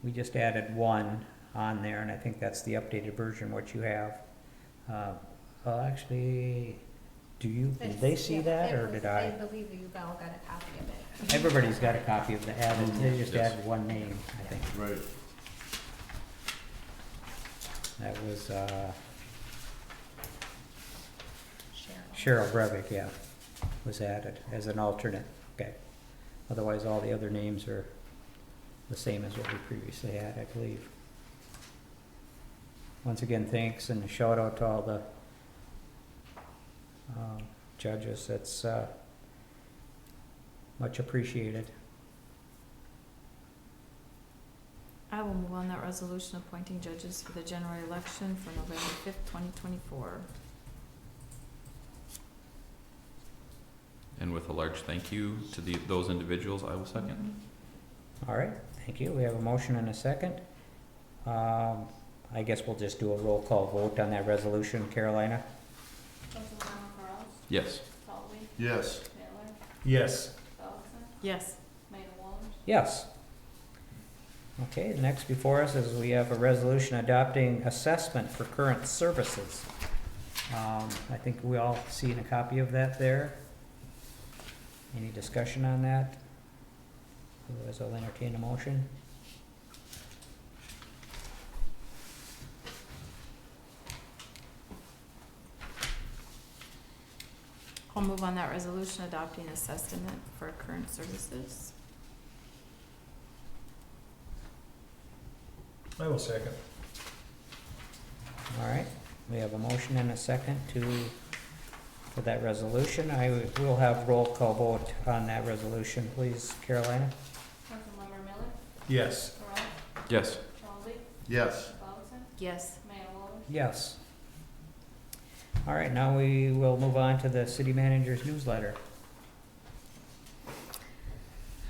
We just added one on there, and I think that's the updated version, what you have. Actually, did they see that, or did I? I believe you all got a copy of it. Everybody's got a copy of the added, they just Yes. added one name, I think. Right. That was, Cheryl. Cheryl Brevik, yeah, was added as an alternate, okay. Otherwise, all the other names are the same as what we previously had, I believe. Once again, thanks and a shout out to all the judges, that's much appreciated. I will move on that resolution appointing judges for the general election for November 5th, 2024. And with a large thank you to those individuals, I will second. All right, thank you, we have a motion and a second. I guess we'll just do a roll call vote on that resolution, Carolina. Councilmember Corrals, Yes. Soloway, Yes. Miller, Yes. Dawson, Yes. Mayor Walsh. Yes. Okay, next before us is we have a resolution adopting assessment for current services. I think we all seen a copy of that there. Any discussion on that? Otherwise, I'll entertain a motion. I'll move on that resolution adopting assessment for current services. I will second. All right, we have a motion and a second for that resolution. We'll have roll call vote on that resolution, please, Carolina. Councilmember Miller, Yes. Corrals, Yes. Soloway, Yes. Dawson, Yes. Mayor Walsh. Yes. All right, now we will move on to the city manager's newsletter.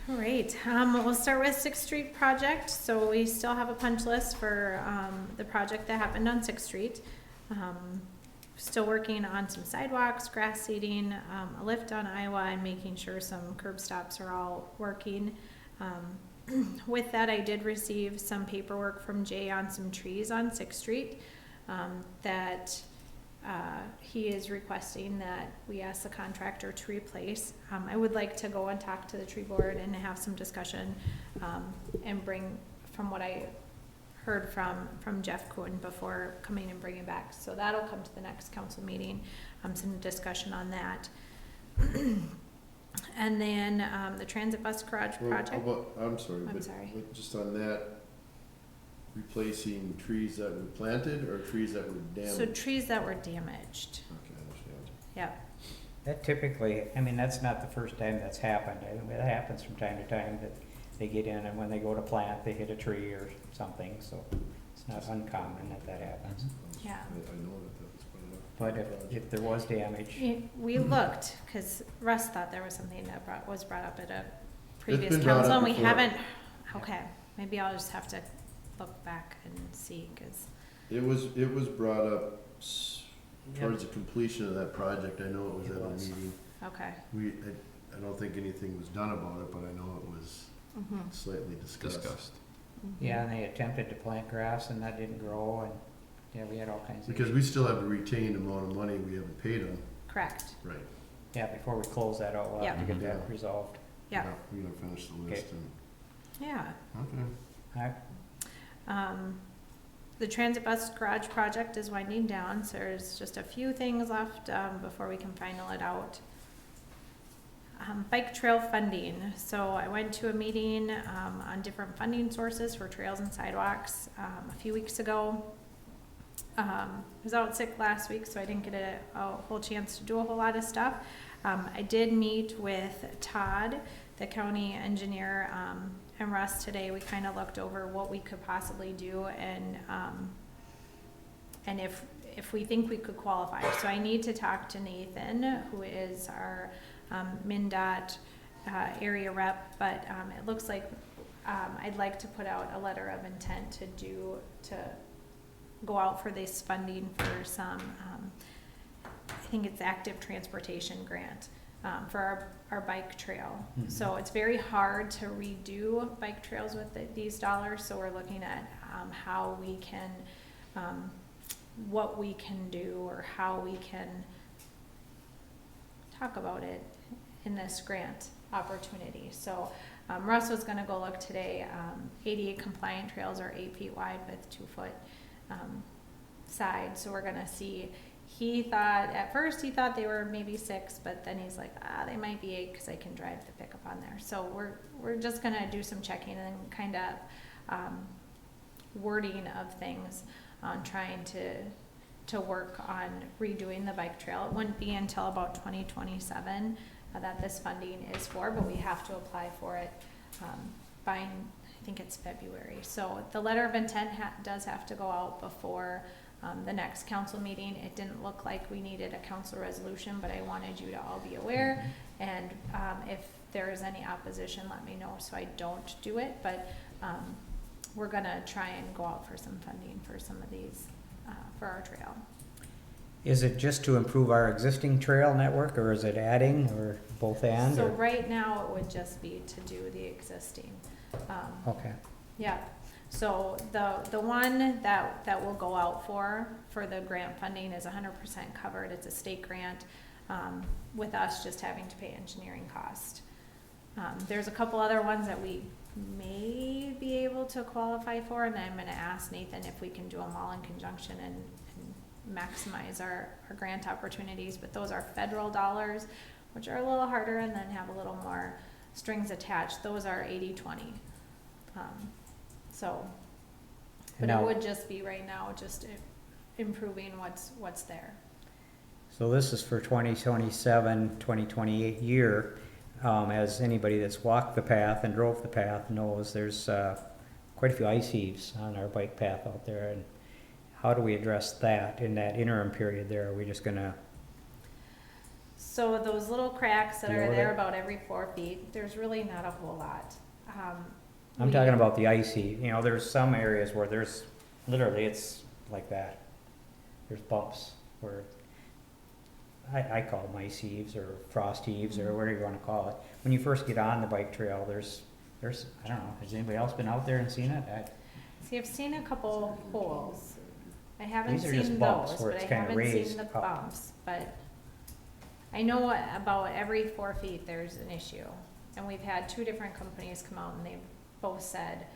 All right, we'll start with Sixth Street project. So we still have a punch list for, the project that happened on Sixth Street. Still working on some sidewalks, grass seeding, a lift on Iowa, and making sure some curb stops are all working. With that, I did receive some paperwork from Jay on some trees on Sixth Street, that he is requesting that we ask the contractor to replace. I would like to go and talk to the tree board and have some discussion, and bring, from what I heard from Jeff Kuhn before coming and bringing back. So that'll come to the next council meeting, some discussion on that. And then, the transit bus garage Well, project. I'm sorry, I'm but sorry. just on that, replacing trees that were planted or trees that were damaged? So trees that were damaged, Okay, I understand. yeah. That typically, I mean, that's not the first time that's happened. I mean, it happens from time to time that they get in and when they go to plant, they hit a tree or something, so it's not uncommon that that happens. Yeah. I know that was part of But if there was damage, We looked, cause Russ thought there was something that was brought up at a previous been brought council, up and we before. haven't, okay, maybe I'll just have to look back and see, cause, It was brought up towards the completion of that project. I know it was It at a was. meeting. okay. I don't think anything was done about it, but I know it was slightly discussed. yeah, and they attempted to plant grass and that didn't grow and, yeah, we had all kinds of. Because we still have a retained amount of money we haven't paid them. Correct, Right. Yeah, before we close that out, we'll have to Yeah. get that Yeah. resolved. yeah, We're gonna finish the list and, yeah. okay. Alright, The transit bus garage project is winding down, so there's just a few things left, before we can final it out. Bike trail funding, so I went to a meeting, on different funding sources for trails and sidewalks, a few weeks ago. I was out sick last week, so I didn't get a whole chance to do a whole lot of stuff. I did meet with Todd, the county engineer, and Russ today. We kind of looked over what we could possibly do and if we think we could qualify. So I need to talk to Nathan, who is our MnDOT area rep, but it looks like I'd like to put out a letter of intent to go out for this funding for some, I think it's active transportation grant, for our bike trail. Mhm. So it's very hard to redo bike trails with these dollars, so we're looking at, how we can, what we can do or how we can talk about it in this grant opportunity. So, Russ was gonna go look today, ADA compliant trails are 8 feet wide with 2-foot, side, so we're gonna see. At first he thought they were maybe 6, but then he's like, they might be 8 because I can drive the pickup on there. So we're just gonna do some checking and kind of, wording of things on trying to work on redoing the bike trail. It wouldn't be until about 2027 that this funding is for, but we have to apply for it, by, I think it's February. So the letter of intent does have to go out before the next council meeting. It didn't look like we needed a council resolution, but I wanted you to all be aware. And if there is any opposition, let me know so I don't do it. But we're gonna try and go out for some funding for some of these, for our trail. is it just to improve our existing trail network or is it adding or both and? So Or? right now, it would just be to do the existing. Okay, Yeah, so the one that will go out for the grant funding is 100% covered. It's a state grant, with us just having to pay engineering cost. There's a couple other ones that we may be able to qualify for, and I'm gonna ask Nathan if we can do them all in conjunction and maximize our grant opportunities, but those are federal dollars, which are a little harder and then have a little more strings attached. Those are 80/20. So, but it Now- would just be right now, just improving what's there. so this is for 2027, 2028 year. As anybody that's walked the path and drove the path knows, there's quite a few ice heaves on our bike path out there. And how do we address that in that interim period there? Are we just gonna So those little cracks that You are know there that- about every 4 feet, there's really not a whole lot. I'm we- talking about the icy, you know, there's some areas where there's, literally, it's like that. There's bumps where, I call them ice eaves or frost eaves or whatever you wanna call it. When you first get on the bike trail, there's, I don't know, has anybody else been out there and seen it? See, I've seen a couple holes. I haven't These are just seen bumps those, where but I it's kinda haven't raised seen the up. bumps, but I know about every 4 feet, there's an issue. And we've had 2 different companies come out and they've both said,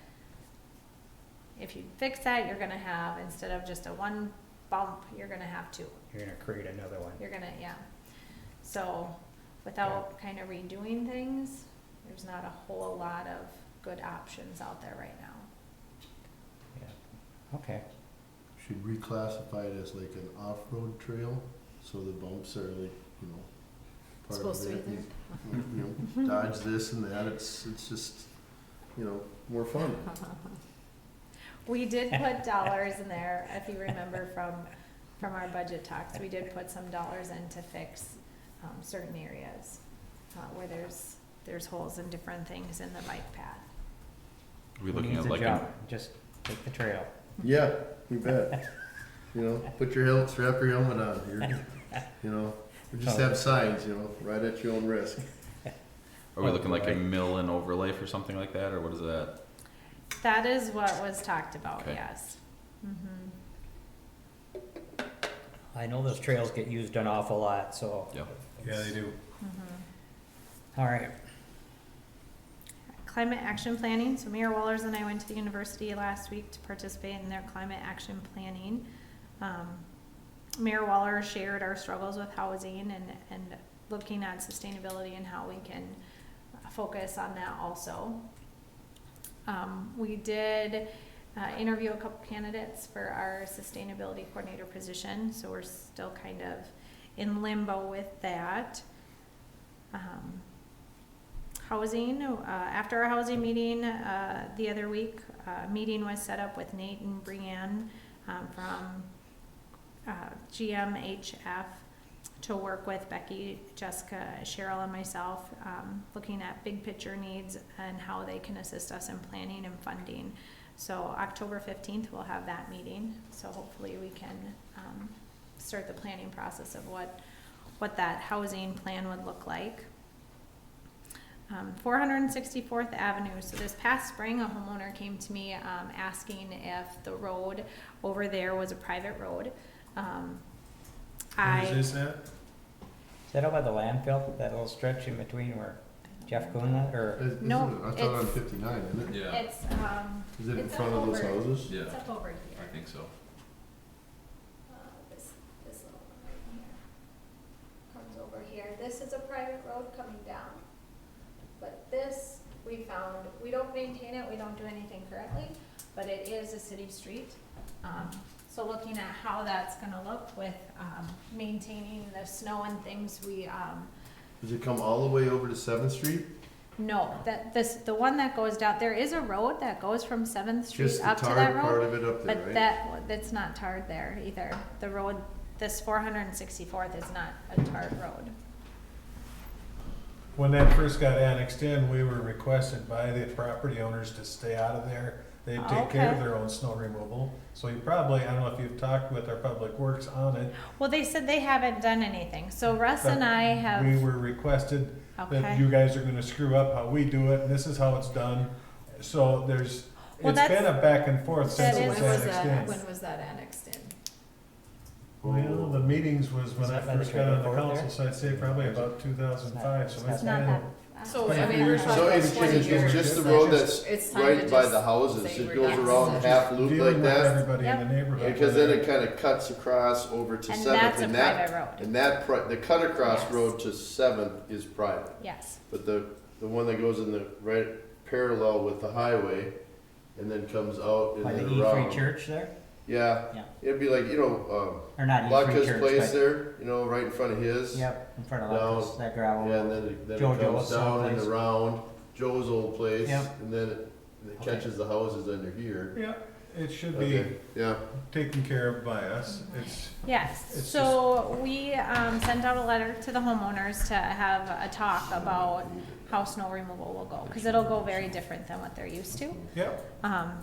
if you fix that, you're gonna have, instead of just a 1 bump, you're gonna have 2. You're gonna create another one. You're gonna, yeah. So, without kind of redoing things, there's not a whole lot of good options out there right now. Yeah. Okay. Should reclassify it as like an off-road trail, so the bumps are like, you know, part of Supposed to be it. there. You know, dodge this and that, it's just, you know, more fun. We did put dollars in there, if you remember from our budget talks, we did put some dollars in to fix, certain areas, where there's holes and different things in the bike path. Are we Who looking needs at a like jump? Just take the trail. Yeah, you bet. You know, put your helmet, strap your helmet on, you know, or just have signs, you know, right at your own risk. Are we looking like a Right. mill and overlay for something like that, or what is that? That is what was talked about, Okay. yes. Mhm. I know those trails get used an awful lot, so. Yeah. Yeah, they do. Mhm. All right. Climate action planning, so Mayor Wallers and I went to the university last week to participate in their climate action planning. Mayor Waller shared our struggles with housing and looking at sustainability and how we can focus on that also. We did interview a couple candidates for our sustainability coordinator position, so we're still kind of in limbo with that. Housing, after our housing meeting the other week, a meeting was set up with Nate and Brianne from GMHF to work with Becky, Jessica, Cheryl, and myself, looking at big picture needs and how they can assist us in planning and funding. So October 15th, we'll have that meeting, so hopefully we can start the planning process of what that housing plan would look like. 464th Avenue. So this past spring, a homeowner came to me asking if the road over there was a private road. Where is this at? Is that out by the landfill, that little stretch in between where Jeff Kuhn, or? No, I thought on it's- 59, isn't it? It's, Is it in it's front up of those over- houses? Yeah, it's up over here. I think so. This little one right here comes over here. This is a private road coming down. But this, we found, we don't maintain it, we don't do anything currently, but it is a city street. So looking at how that's gonna look with, maintaining the snow and things, Does it come all the way over to 7th Street? no, the one that goes down, there is a road that goes from 7th Street Just the up to that tarred part road. of it up there, But right? that's not tarred there either. The road, this 464th is not a tarred road. When that first got annexed in, we were requested by the property owners to stay out of there. They'd take care of Okay. their own snow removal. So you probably, I don't know if you've talked with our public works on it. Well, they said they haven't done anything. So Russ and but I have. We were requested that Okay. you guys are gonna screw up how we do it, and this is how it's done. So there's, Well, it's been that's- a back and forth since that it is- was When was annexed that, in. when was that annexed in? Well, the meetings was when Is I that by the first got on the trailer court council, so I'd say probably about 2005, so It's it's It's not been. that. So, But I if mean, you're we're so talking So about it's, 20 it's years. just the road that's It's time to right by just the houses, say it we're goes done. around half loop Dealing like with that? everybody in the Yep. neighborhood. Because then it kinda cuts across over to And 7th, that's a and private that, road. and that, the cut across Yes. road to 7th is private. Yes. But the one that goes in the right parallel with the highway and then comes out and By the then E around. Free Church there? Yeah, Yeah. it'd be like, you know, Or not E Free Lutka's Church, place but, there, you know, right in front of his. yep, in front of Down. Lucas, that gravel. Yeah, and then it Joe comes Joe's down and someplace. around Joe's old place, Yep. and then it Okay. catches the houses under here. Yeah, It should be Okay, yeah, taken care of by us. It's, Yes, It's so we sent out a letter to the homeowners to have a talk about how snow removal will go, because it'll go very different than what they're used to. yep,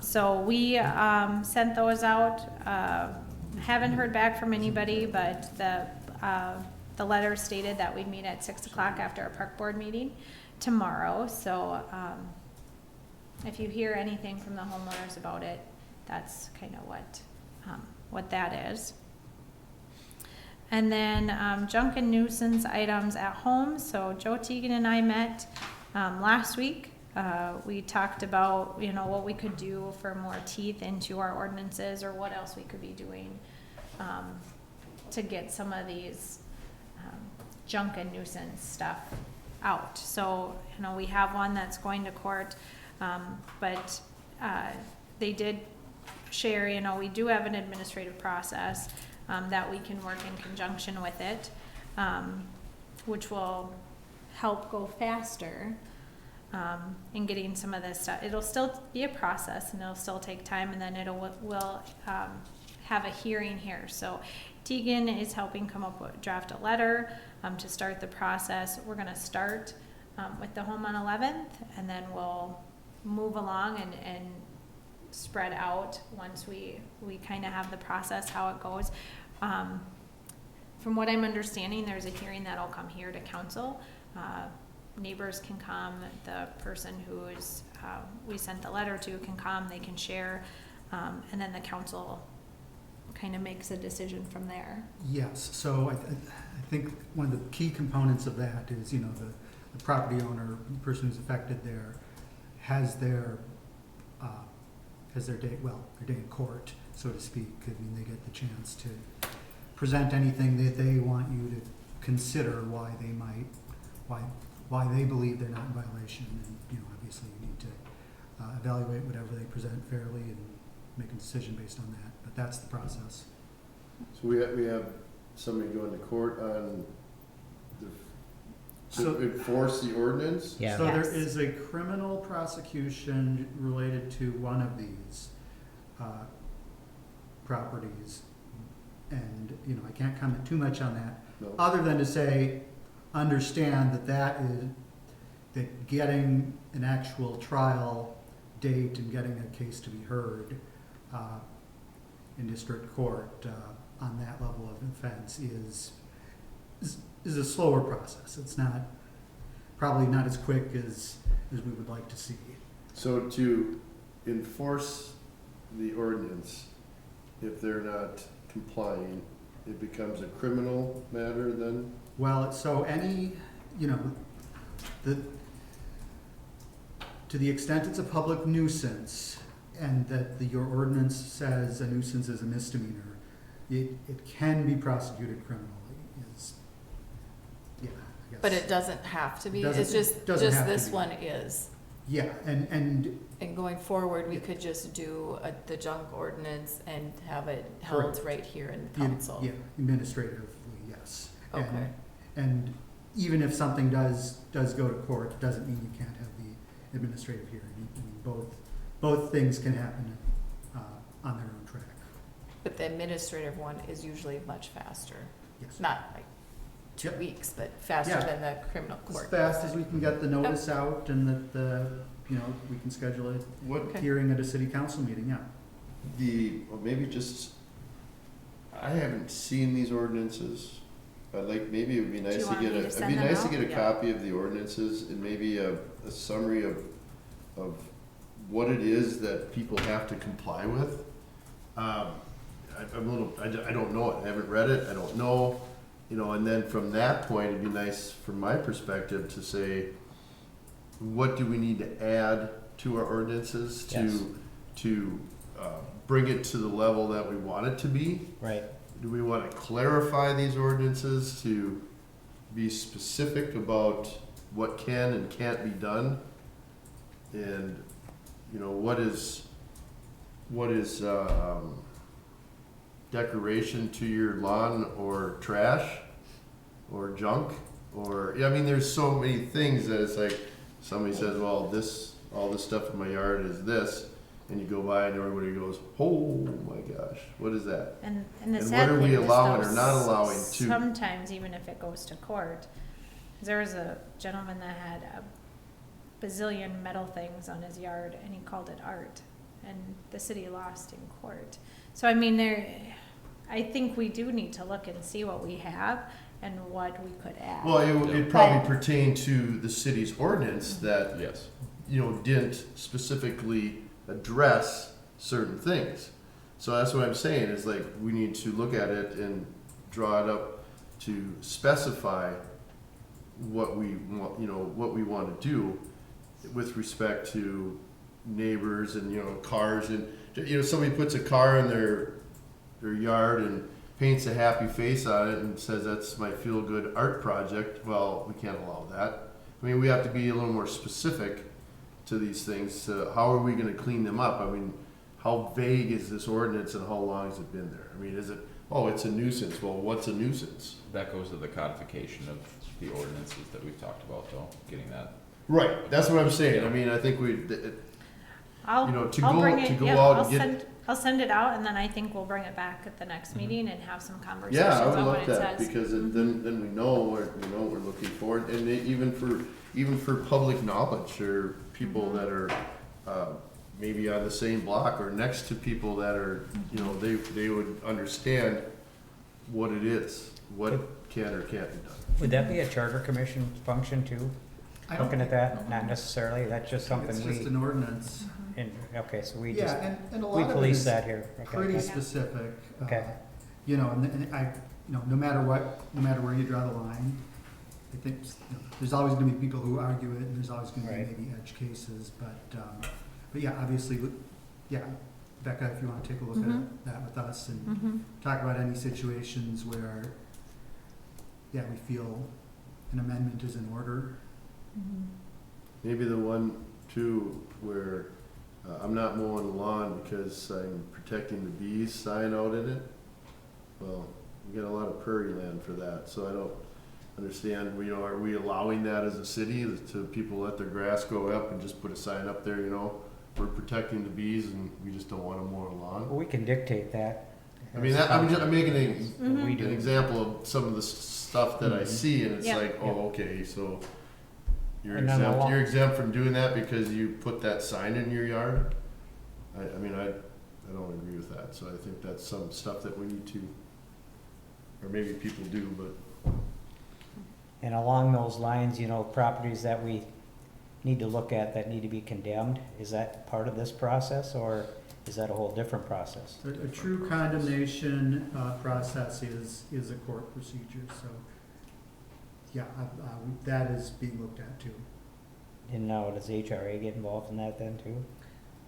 So we sent those out. Haven't heard back from anybody, but the letter stated that we'd meet at 6 o'clock after our park board meeting tomorrow. So if you hear anything from the homeowners about it, that's kind of what that is. And then junk and nuisance items at home. So Joe Teagan and I met last week. We talked about, what we could do for more teeth into our ordinances, or what else we could be doing to get some of these junk and nuisance stuff out. So, we have one that's going to court, but they did share, we do have an administrative process that we can work in conjunction with it, which will help go faster in getting some of this stuff. It'll still be a process, and it'll still take time, and then we'll have a hearing here. So Teagan is helping draft a letter to start the process. We're going to start with the home on 11th, and then we'll move along and spread out once we kind of have the process, how it goes. From what I'm understanding, there's a hearing that'll come here to council. Neighbors can come, the person who is we sent the letter to can come, they can share, and then the council kind of makes a decision from there. Yes, so I think one of the key components of that is, the property owner, the person who's affected there, has their day in court, so to speak. I mean, they get the chance to present anything that they want you to consider why they believe they're not in violation. And, obviously you need to evaluate whatever they present fairly and make a decision based on that. But that's the process. so we have somebody going to court on to enforce the ordinance? Yeah. So Yes. there is a criminal prosecution related to one of these properties. And, I can't comment too much on that, No. other than to say, understand that getting an actual trial date and getting a case to be heard in district court on that level of offense is a slower process. It's probably not as quick as we would like to see. So to enforce the ordinance, if they're not complying, it becomes a criminal matter then? Well, so to the extent it's a public nuisance, and that your ordinance says a nuisance is a misdemeanor, it can be prosecuted criminally. I guess. But it doesn't have to be, Doesn't- it's just doesn't have to this be. one is. Yeah, and And going forward, we could just do the junk ordinance and have it held Correct. right here in Yeah, council. yeah, administratively, yes. Okay. And even if something does go to court, it doesn't mean you can't have the administrative hearing. I mean, both things can happen on their own track. But the administrative one is usually much faster. Yes. Not like 2 Yep. weeks, but faster Yeah. than the criminal As court. fast as we can get the notice out and that we can schedule a What Okay. hearing at a city council meeting, yeah. maybe just, I haven't seen these ordinances. Maybe it would be Do nice you to want get me to it'd send be them nice to out? get a Yeah. copy of the ordinances and maybe a summary of what it is that people have to comply with. I don't know it, I haven't read it, I don't know, and then from that point, it'd be nice from my perspective to say, what do we need to add to our ordinances Yes. to bring it to the level that we want it to be? Right. Do we want to clarify these ordinances to be specific about what can and can't be done? And, what is decoration to your lawn or trash or junk? There's so many things that it's like, somebody says, well, all this stuff in my yard is this. and you go by and everybody goes, oh my gosh, what is that? And the And what sad are thing we is allowing though, or not allowing to? sometimes even if it goes to court, there was a gentleman that had a bazillion metal things on his yard and he called it art, and the city lost in court. So I mean, I think we do need to look and see what we have and what we could add. Well, it probably pertained to the city's ordinance that, Yes. didn't specifically address certain things. So that's what I'm saying, is like, we need to look at it and draw it up to specify what we want, what we want to do with respect to neighbors and, cars, and, somebody puts a car in their yard and paints a happy face on it and says that's my feel-good art project. Well, we can't allow that. I mean, we have to be a little more specific to these things. How are we going to clean them up? I mean, how vague is this ordinance and how long has it been there? I mean, is it, oh, it's a nuisance. Well, what's a nuisance? That goes to the codification of the ordinances that we've talked about, though, getting that. Right. That's what I'm saying. I mean, I think I'll go bring it, out I'll and I'll send it out, and then I think we'll bring it back at the next meeting and have some conversations yeah, I would on what love it that, says. because then we know what we're looking for, and even for public knowledge, or people that are maybe on the same block or next to people that are, they would understand what it is, what can or can't be done. Would that be a charter commission function too? I don't Looking at that? Not necessarily, that's just something It's just we, an ordinance. okay, so we Yeah, just, and a we lot of it police is that here. pretty Okay. specific. Okay. And I, no matter where you draw the line, I think, there's always gonna be people who argue it, and there's always gonna be Right. maybe edge cases, but yeah, obviously, yeah, Becca, if you wanna take a look Mhm. at that with us and Mhm. talk about any situations where, yeah, we feel an amendment is in order. Mhm. Maybe the one too where I'm not mowing the lawn because I'm protecting the bees sign out in it. Well, we get a lot of prairie land for that, so I don't understand. Are we allowing that as a city to people let their grass go up and just put a sign up there? We're protecting the bees and we just don't want to mow the lawn. Well, we can dictate that. I mean, I'm making Mhm. We do. an example of some of the stuff that I see, and it's Yeah. like, oh, okay, so you're And then the exempt. law- You're exempt from doing that because you put that sign in your yard. I don't agree with that. So I think that's some stuff that we need to, or maybe people do, but And along those lines, properties that we need to look at that need to be condemned, is that part of this process, or is that a whole different process? A true condemnation process is a court procedure, so, yeah, that is being looked at too. And now, does HRA get involved in that then too?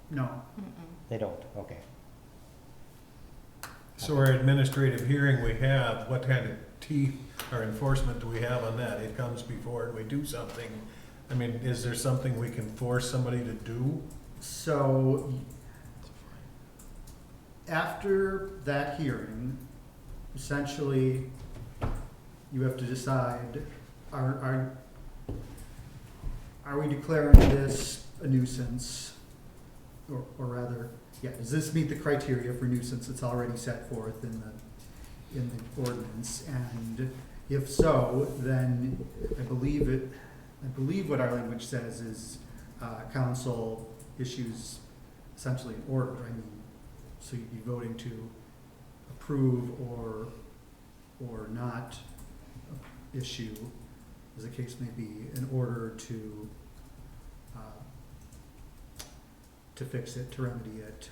No, Mm-mm. They don't, okay. So our administrative hearing we have, what kind of teeth or enforcement do we have on that? It comes before and we do something. I mean, is there something we can force somebody to do? so after that hearing, essentially, you have to decide, are we declaring this a nuisance? Or rather, yeah, does this meet the criteria for nuisance that's already set forth in the ordinance? And if so, then I believe what our language says is, council issues essentially an order. I mean, so you'd be voting to approve or not issue, as the case may be, an order to fix it, to remedy it.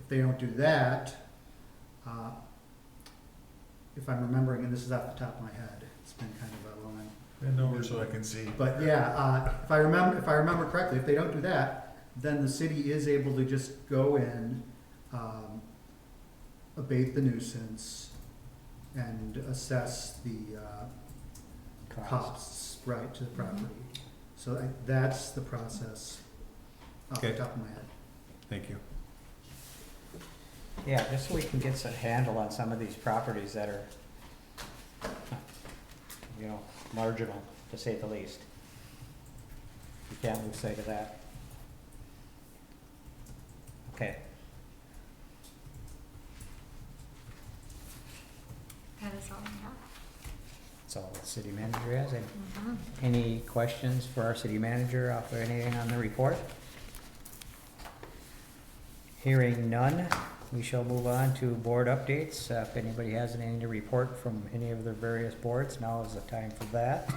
If they don't do that, if I'm remembering, and this is off the top of my head, it's been kind of a long. Bend over so I can see. But yeah, if I remember correctly, if they don't do that, then the city is able to just go in, abate the nuisance, and assess the costs, right, to the property. So that's the process off the Okay. top of my head. Thank you. Yeah, just so we can get some handle on some of these properties that are, marginal, to say the least. You can't lose sight of that. Okay. That is all we have. That's all the city manager has. Mhm. Any questions for our city manager off of anything on the report? Hearing none, we shall move on to board updates. If anybody has anything to report from any of their various boards, now is the time for that.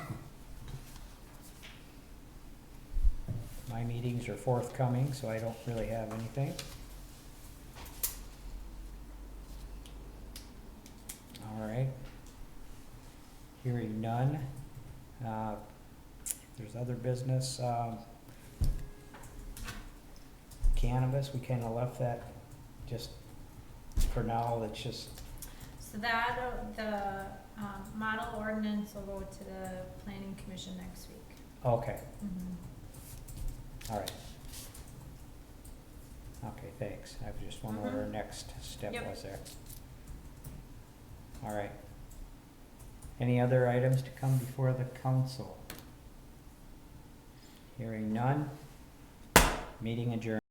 My meetings are forthcoming, so I don't really have anything. All right. Hearing none. If there's other business, cannabis, we kinda left that just for now, it's just, So that, the, model ordinance will go to the planning commission next week. okay, Mhm. all right. Okay, thanks. I was just wondering what our next step Yep. was there. All right. Any other items to come before the council? Hearing none. Meeting adjourned.